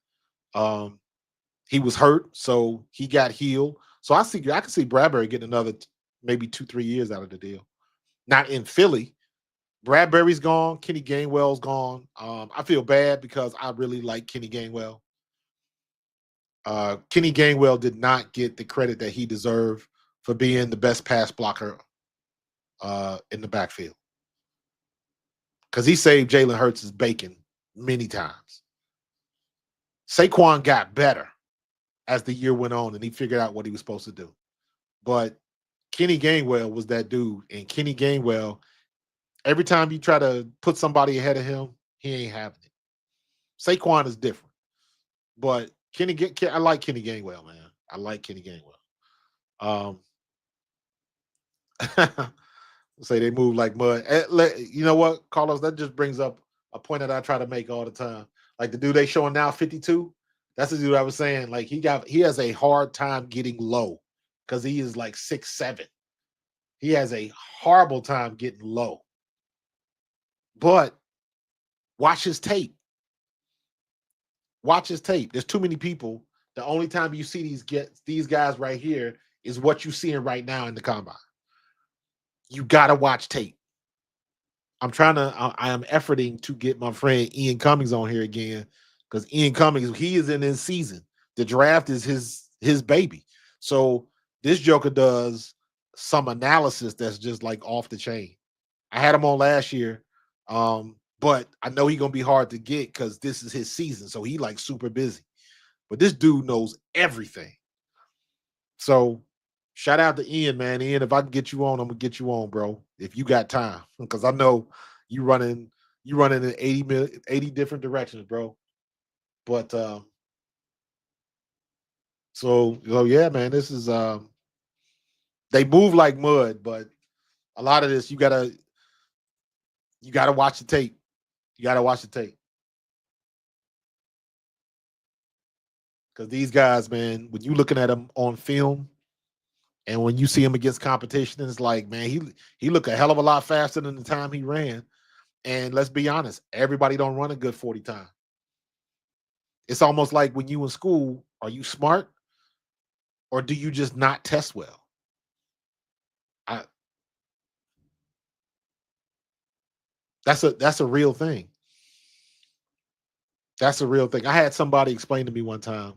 He was hurt, so he got healed. So I can see Bradbury getting another maybe 2-3 years out of the deal. Not in Philly. Bradbury's gone. Kenny Gainwell's gone. I feel bad because I really like Kenny Gainwell. Kenny Gainwell did not get the credit that he deserved for being the best pass blocker in the backfield because he saved Jalen Hurts' bacon many times. Saquon got better as the year went on and he figured out what he was supposed to do. But Kenny Gainwell was that dude. And Kenny Gainwell, every time you try to put somebody ahead of him, he ain't having it. Saquon is different. But I like Kenny Gainwell, man. I like Kenny Gainwell. Say they move like mud. You know what, Carlos? That just brings up a point that I try to make all the time. Like the dude they showing now, 52. That's the dude I was saying. Like he has a hard time getting low because he is like 6'7". He has a horrible time getting low. But watch his tape. Watch his tape. There's too many people. The only time you see these guys right here is what you're seeing right now in the combine. You gotta watch tape. I am efforting to get my friend Ian Cummings on here again because Ian Cummings, he is in his season. The draft is his baby. So this joker does some analysis that's just like off the chain. I had him on last year, but I know he's gonna be hard to get because this is his season, so he like super busy. But this dude knows everything. So shout out to Ian, man. Ian, if I can get you on, I'm gonna get you on, bro. If you got time, because I know you running in 80 different directions, bro. But so yeah, man, this is They move like mud, but a lot of this you gotta watch the tape. You gotta watch the tape. Because these guys, man, when you looking at them on film and when you see him against competition, it's like, man, he looked a hell of a lot faster than the time he ran. And let's be honest, everybody don't run a good 40 time. It's almost like when you in school, are you smart or do you just not test well? I that's a real thing. That's a real thing. I had somebody explain to me one time.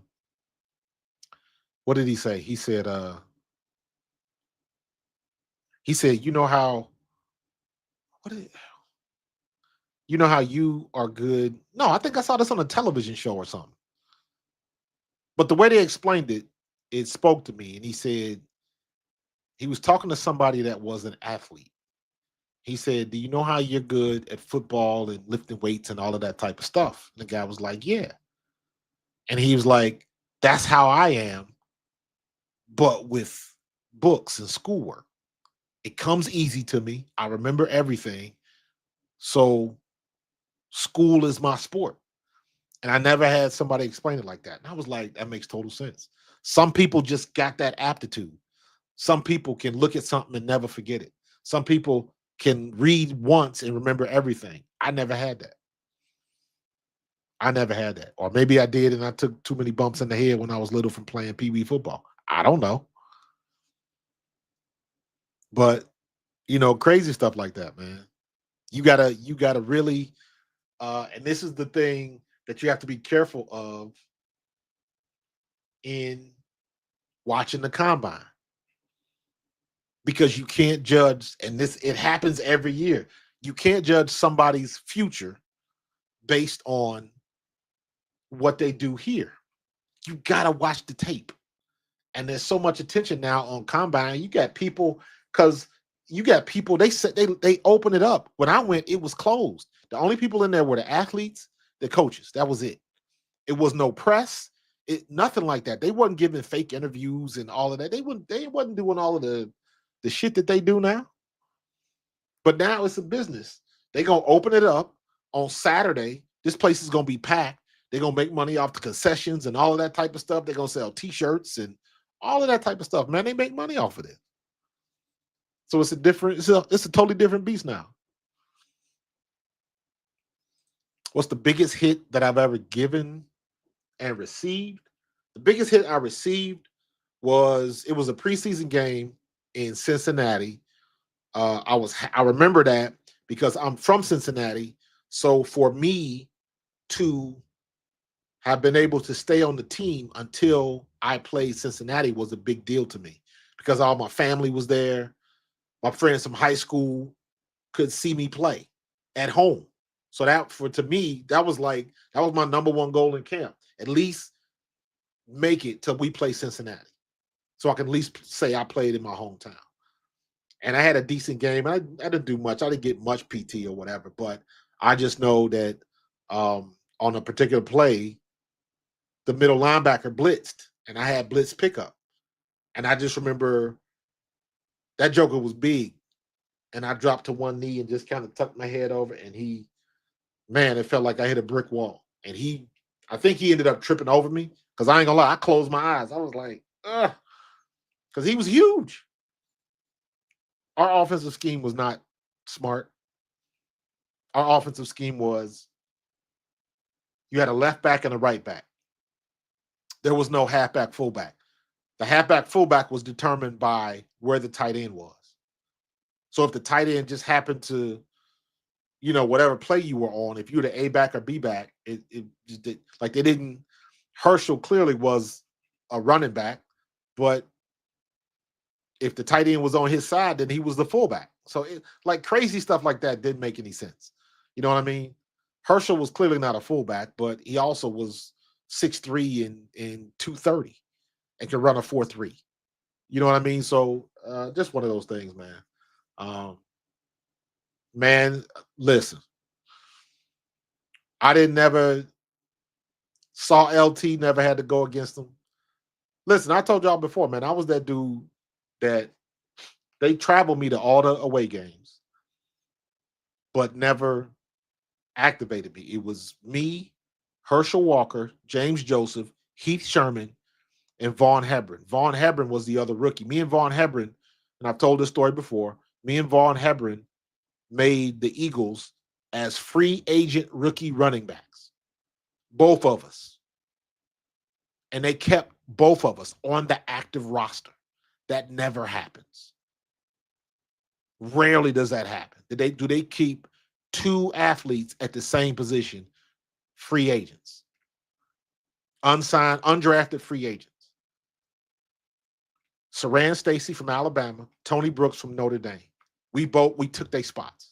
What did he say? He said, you know how what did, you know how you are good. No, I think I saw this on a television show or something. But the way they explained it, it spoke to me. And he said he was talking to somebody that was an athlete. He said, do you know how you're good at football and lifting weights and all of that type of stuff? And the guy was like, yeah. And he was like, that's how I am, but with books and schoolwork. It comes easy to me. I remember everything. So school is my sport. And I never had somebody explain it like that. And I was like, that makes total sense. Some people just got that aptitude. Some people can look at something and never forget it. Some people can read once and remember everything. I never had that. I never had that. Or maybe I did and I took too many bumps in the head when I was little from playing Pee Wee football. I don't know. But, crazy stuff like that, man. You gotta really and this is the thing that you have to be careful of in watching the combine because you can't judge, and this it happens every year. You can't judge somebody's future based on what they do here. You gotta watch the tape. And there's so much attention now on combine. You got people because you got people. They said they open it up. When I went, it was closed. The only people in there were the athletes, the coaches. That was it. It was no press. Nothing like that. They wasn't giving fake interviews and all of that. They wasn't doing all of the shit that they do now. But now it's a business. They're gonna open it up on Saturday. This place is gonna be packed. They're gonna make money off the concessions and all of that type of stuff. They're gonna sell T-shirts and all of that type of stuff. Man, they make money off of it. So it's a totally different beast now. What's the biggest hit that I've ever given and received? The biggest hit I received it was a preseason game in Cincinnati. I remember that because I'm from Cincinnati. So for me to have been able to stay on the team until I played Cincinnati was a big deal to me because all my family was there. My friends from high school could see me play at home. So to me, that was my number one goal in camp. At least make it till we play Cincinnati. So I can at least say I played in my hometown. And I had a decent game. I didn't do much. I didn't get much PT or whatever, but I just know that on a particular play, the middle linebacker blitzed, and I had blitz pickup. And I just remember that joker was big, and I dropped to one knee and just kind of tucked my head over, and it felt like I hit a brick wall. And I think he ended up tripping over me because I ain't gonna lie, I closed my eyes. I was like, ugh, because he was huge. Our offensive scheme was not smart. Our offensive scheme was you had a left back and a right back. There was no halfback, fullback. The halfback, fullback was determined by where the tight end was. So if the tight end just happened to, whatever play you were on, if you were the A back or B back, it just did, like they didn't. Herschel clearly was a running back, but if the tight end was on his side, then he was the fullback. So crazy stuff like that didn't make any sense. You know what I mean? Herschel was clearly not a fullback, but he also was 6'3" and 230 and could run a 4.3. You know what I mean? So just one of those things, man. Man, listen. I didn't never saw LT, never had to go against him. Listen, I told y'all before, man, I was that dude that They traveled me to all the away games, but never activated me. It was me, Herschel Walker, James Joseph, Heath Sherman, and Vaughn Hebron. Vaughn Hebron was the other rookie. Me and Vaughn Hebron, and I've told this story before, me and Vaughn Hebron made the Eagles as free agent rookie running backs. Both of us. And they kept both of us on the active roster. That never happens. Rarely does that happen. Do they keep two athletes at the same position, free agents? Unsigned, undrafted free agents. Saran Stacy from Alabama, Tony Brooks from Notre Dame. We took their spots.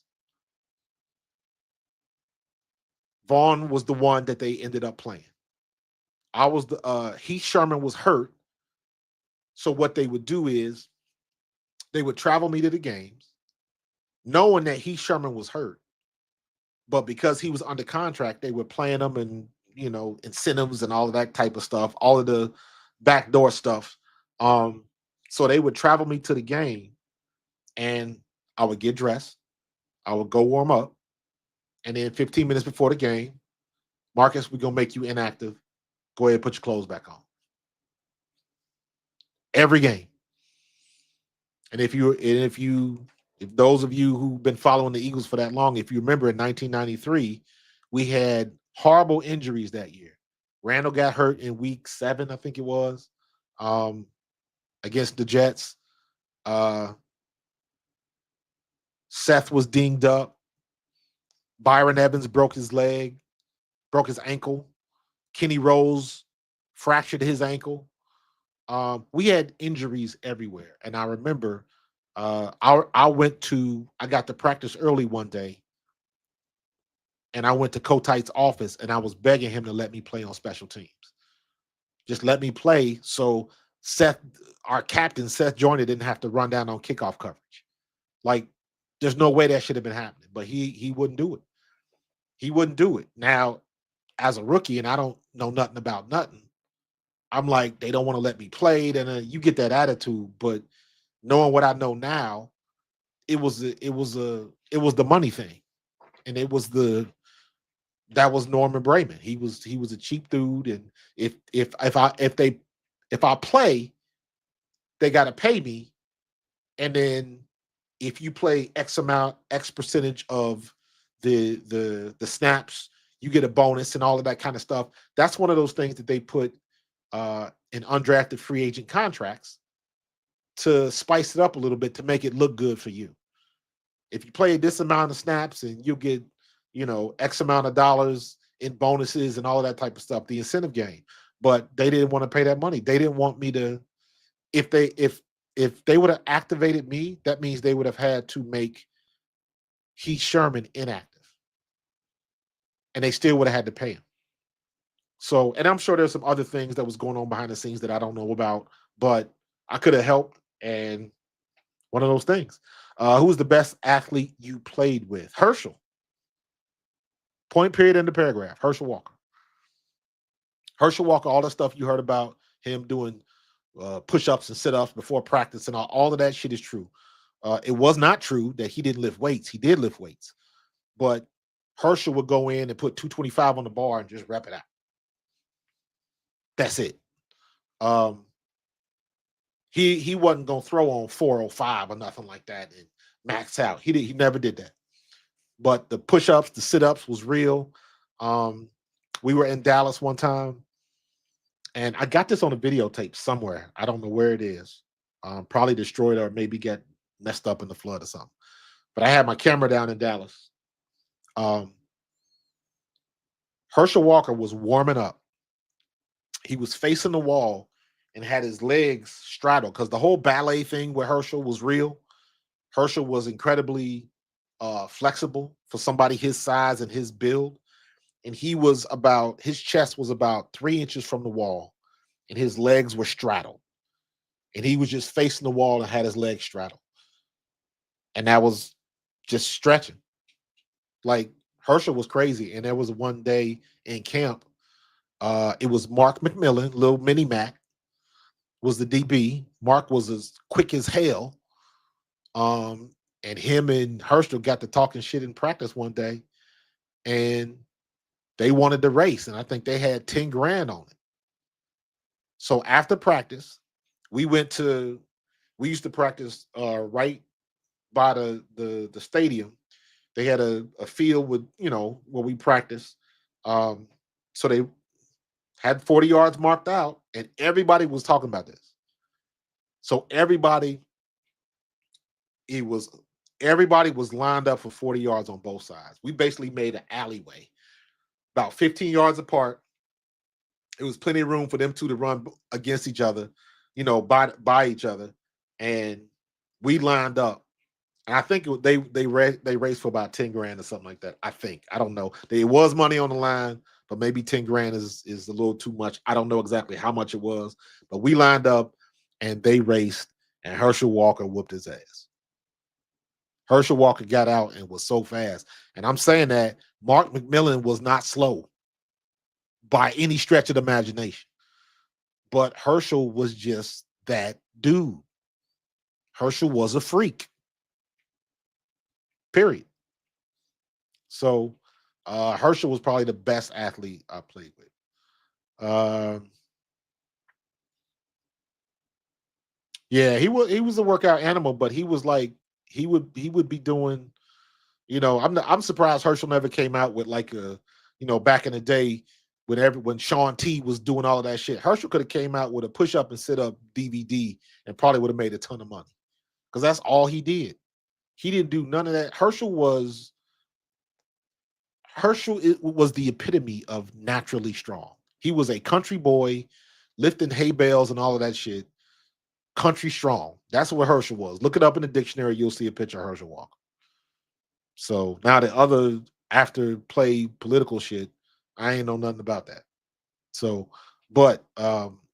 Vaughn was the one that they ended up playing. I was Heath Sherman was hurt. So what they would do is they would travel me to the games, knowing that Heath Sherman was hurt. But because he was under contract, they were playing him and, incentives and all of that type of stuff, all of the backdoor stuff. So they would travel me to the game and I would get dressed. I would go warm up. And then 15 minutes before the game, Marcus, we're going to make you inactive. Go ahead and put your clothes back on. Every game. And if those of you who've been following the Eagles for that long, if you remember in 1993, we had horrible injuries that year. Randall got hurt in week 7, I think it was, against the Jets. Seth was dinged up. Byron Evans broke his ankle. Kenny Rose fractured his ankle. We had injuries everywhere. And I remember I got to practice early one day, and I went to Kotite's office and I was begging him to let me play on special teams. Just let me play so Seth, our captain, Seth Joyner, didn't have to run down on kickoff coverage. Like, there's no way that should have been happening, but he wouldn't do it. He wouldn't do it. Now, as a rookie, and I don't know nothing about nothing, I'm like, they don't want to let me play. And you get that attitude, but knowing what I know now, it was the money thing, and that was Norman Brayman. He was a cheap dude, and if I play, they got to pay me, and then if you play X percentage of the snaps, you get a bonus and all of that kind of stuff. That's one of those things that they put in undrafted free agent contracts to spice it up a little bit to make it look good for you. If you play this amount of snaps and you'll get, X amount of dollars in bonuses and all of that type of stuff, the incentive game. But they didn't want to pay that money. They didn't want me to, if they would have activated me, that means they would have had to make Heath Sherman inactive. And they still would have had to pay him. So, and I'm sure there's some other things that was going on behind the scenes that I don't know about, but I could have helped. And one of those things. Who's the best athlete you played with? Herschel. Point, period, in the paragraph. Herschel Walker. Herschel Walker, all the stuff you heard about him doing push-ups and sit-ups before practice and all of that shit is true. It was not true that he didn't lift weights. He did lift weights. But Herschel would go in and put 225 on the bar and just rep it out. That's it. He wasn't going to throw on 405 or nothing like that and max out. He never did that. But the push-ups, the sit-ups was real. We were in Dallas one time, and I got this on a videotape somewhere. I don't know where it is. Probably destroyed or maybe get messed up in the flood or something. But I had my camera down in Dallas. Herschel Walker was warming up. He was facing the wall and had his legs straddled because the whole ballet thing with Herschel was real. Herschel was incredibly flexible for somebody his size and his build. And his chest was about 3 inches from the wall and his legs were straddled. And he was just facing the wall and had his legs straddled. And that was just stretching. Like, Herschel was crazy. And there was one day in camp, it was Mark McMillan, little mini Mac, was the DB. Mark was as quick as hell. And him and Herschel got to talking shit in practice one day, and they wanted to race, and I think they had 10 grand on it. So after practice, we used to practice right by the stadium. They had a field with, where we practiced. So they had 40 yards marked out, and everybody was talking about this. So it was everybody was lined up for 40 yards on both sides. We basically made an alleyway about 15 yards apart. It was plenty of room for them two to run against each other, by each other, and we lined up. And I think they raced for about 10 grand or something like that. I don't know. There was money on the line, but maybe 10 grand is a little too much. I don't know exactly how much it was, but we lined up and they raced, and Herschel Walker whooped his ass. Herschel Walker got out and was so fast. And I'm saying that Mark McMillan was not slow by any stretch of the imagination. But Herschel was just that dude. Herschel was a freak. Period. So Herschel was probably the best athlete I played with. Yeah, he was a workout animal, but he was like he would be doing, I'm surprised Herschel never came out with like a, back in the day when Sean T was doing all of that shit. Herschel could have came out with a push up and sit up DVD and probably would have made a ton of money, because that's all he did. He didn't do none of that. Herschel was the epitome of naturally strong. He was a country boy, lifting hay bales and all of that shit. Country strong. That's what Herschel was. Look it up in the dictionary. You'll see a picture of Herschel Walker. So now the other after play political shit, I ain't know nothing about that. So, but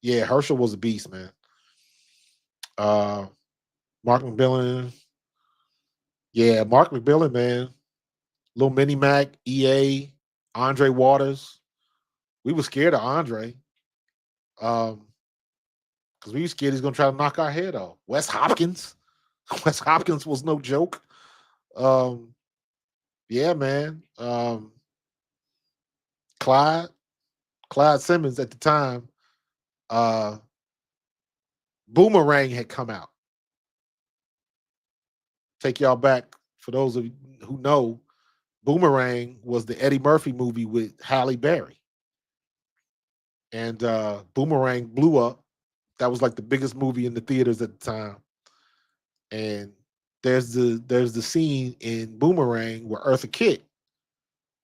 yeah, Herschel was a beast, man. Mark McMillan. Yeah, Mark McMillan, man. Little Mini Mac, EA, Andre Waters. We were scared of Andre. Because we were scared he's gonna try to knock our head off. Wes Hopkins. Wes Hopkins was no joke. Yeah, man. Clyde Simmons at the time, Boomerang had come out. Take y'all back, for those of you who know, Boomerang was the Eddie Murphy movie with Halle Berry. And Boomerang blew up. That was like the biggest movie in the theaters at the time. And there's the scene in Boomerang where Eartha Kitt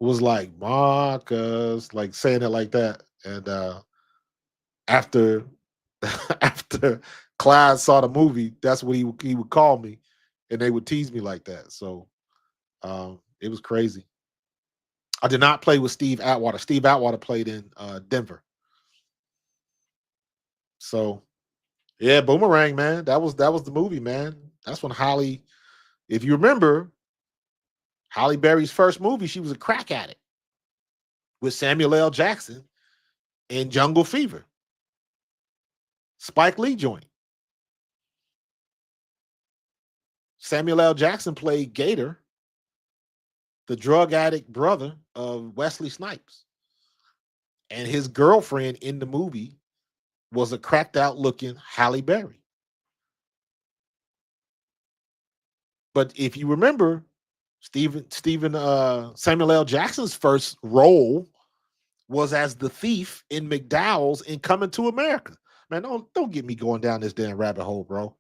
was like, Marcus, like saying it like that. And after after Clyde saw the movie, that's what he would call me, and they would tease me like that. So it was crazy. I did not play with Steve Atwater. Steve Atwater played in Denver. So yeah, Boomerang, man. That was the movie, man. That's when Holly, if you remember, Halle Berry's first movie, she was a crack addict with Samuel L. Jackson in Jungle Fever. Spike Lee joint. Samuel L. Jackson played Gator, the drug addict brother of Wesley Snipes. And his girlfriend in the movie was a cracked out looking Halle Berry. But if you remember, Samuel L. Jackson's first role was as the thief in McDowell's in Coming to America. Man, don't get me going down this damn rabbit hole, bro.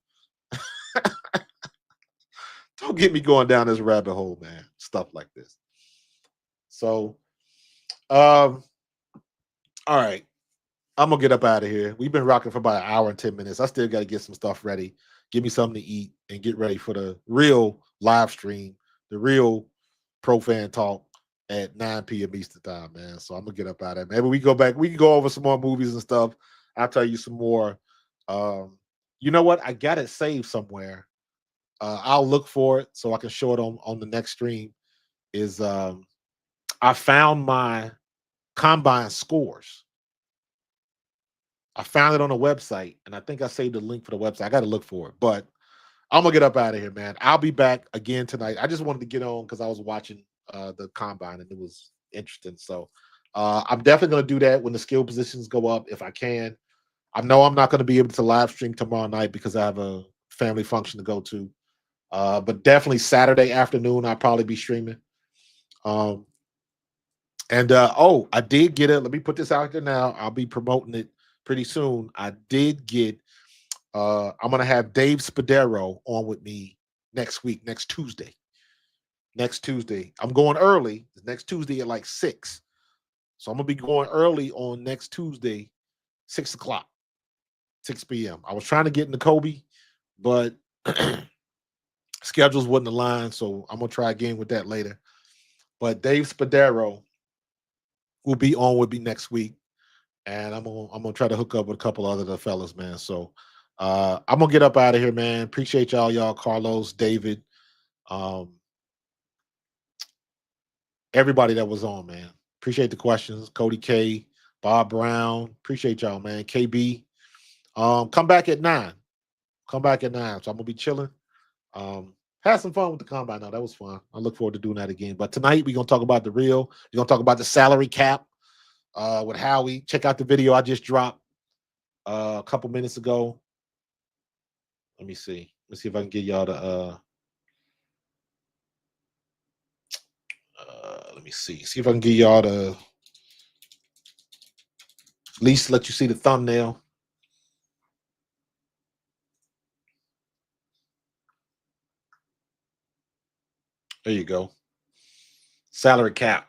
Don't get me going down this rabbit hole, man. Stuff like this. So, all right. I'm gonna get up out of here. We've been rocking for about an hour and 10 minutes. I still got to get some stuff ready, give me something to eat, and get ready for the real live stream, the real Pro Fan Talk at 9 p.m. Eastern time, man. So I'm gonna get up out of it. Maybe we go back. We can go over some more movies and stuff. I'll tell you some more. You know what? I got it saved somewhere. I'll look for it so I can show it on the next stream. Is I found my combine scores. I found it on a website, and I think I saved the link for the website. I got to look for it, but I'm gonna get up out of here, man. I'll be back again tonight. I just wanted to get on because I was watching the combine and it was interesting. So I'm definitely gonna do that when the skill positions go up if I can. I know I'm not gonna be able to live stream tomorrow night because I have a family function to go to. But definitely Saturday afternoon I'll probably be streaming. Um, and oh, I did get it. Let me put this out there now. I'll be promoting it pretty soon. I did get I'm gonna have Dave Spadero on with me next week, next Tuesday. Next Tuesday. I'm going early. Next Tuesday at like 6. So I'm gonna be going early on next Tuesday, 6 o'clock, 6 p.m. I was trying to get into Kobe, but schedules wasn't aligned. So I'm gonna try again with that later. But Dave Spadero will be on with me next week. And I'm gonna try to hook up with a couple other fellas, man. So I'm gonna get up out of here, man. Appreciate y'all, Carlos, David, um, everybody that was on, man. Appreciate the questions, Cody K, Bob Brown. Appreciate y'all, man. KB, come back at 9. Come back at 9. So I'm gonna be chilling. Had some fun with the combine. Now that was fun. I look forward to doing that again. But tonight we're gonna talk about the real. We're gonna talk about the salary cap with Howie. Check out the video I just dropped a couple minutes ago. Let me see. Let's see if I can get y'all to let me see if I can get y'all to at least let you see the thumbnail. There you go. Salary cap.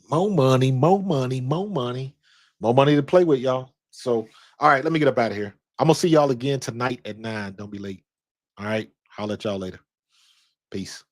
More money, more money, more money. More money to play with, y'all. So, all right, let me get up out of here. I'm gonna see y'all again tonight at 9. Don't be late. All right. I'll let y'all later. Peace.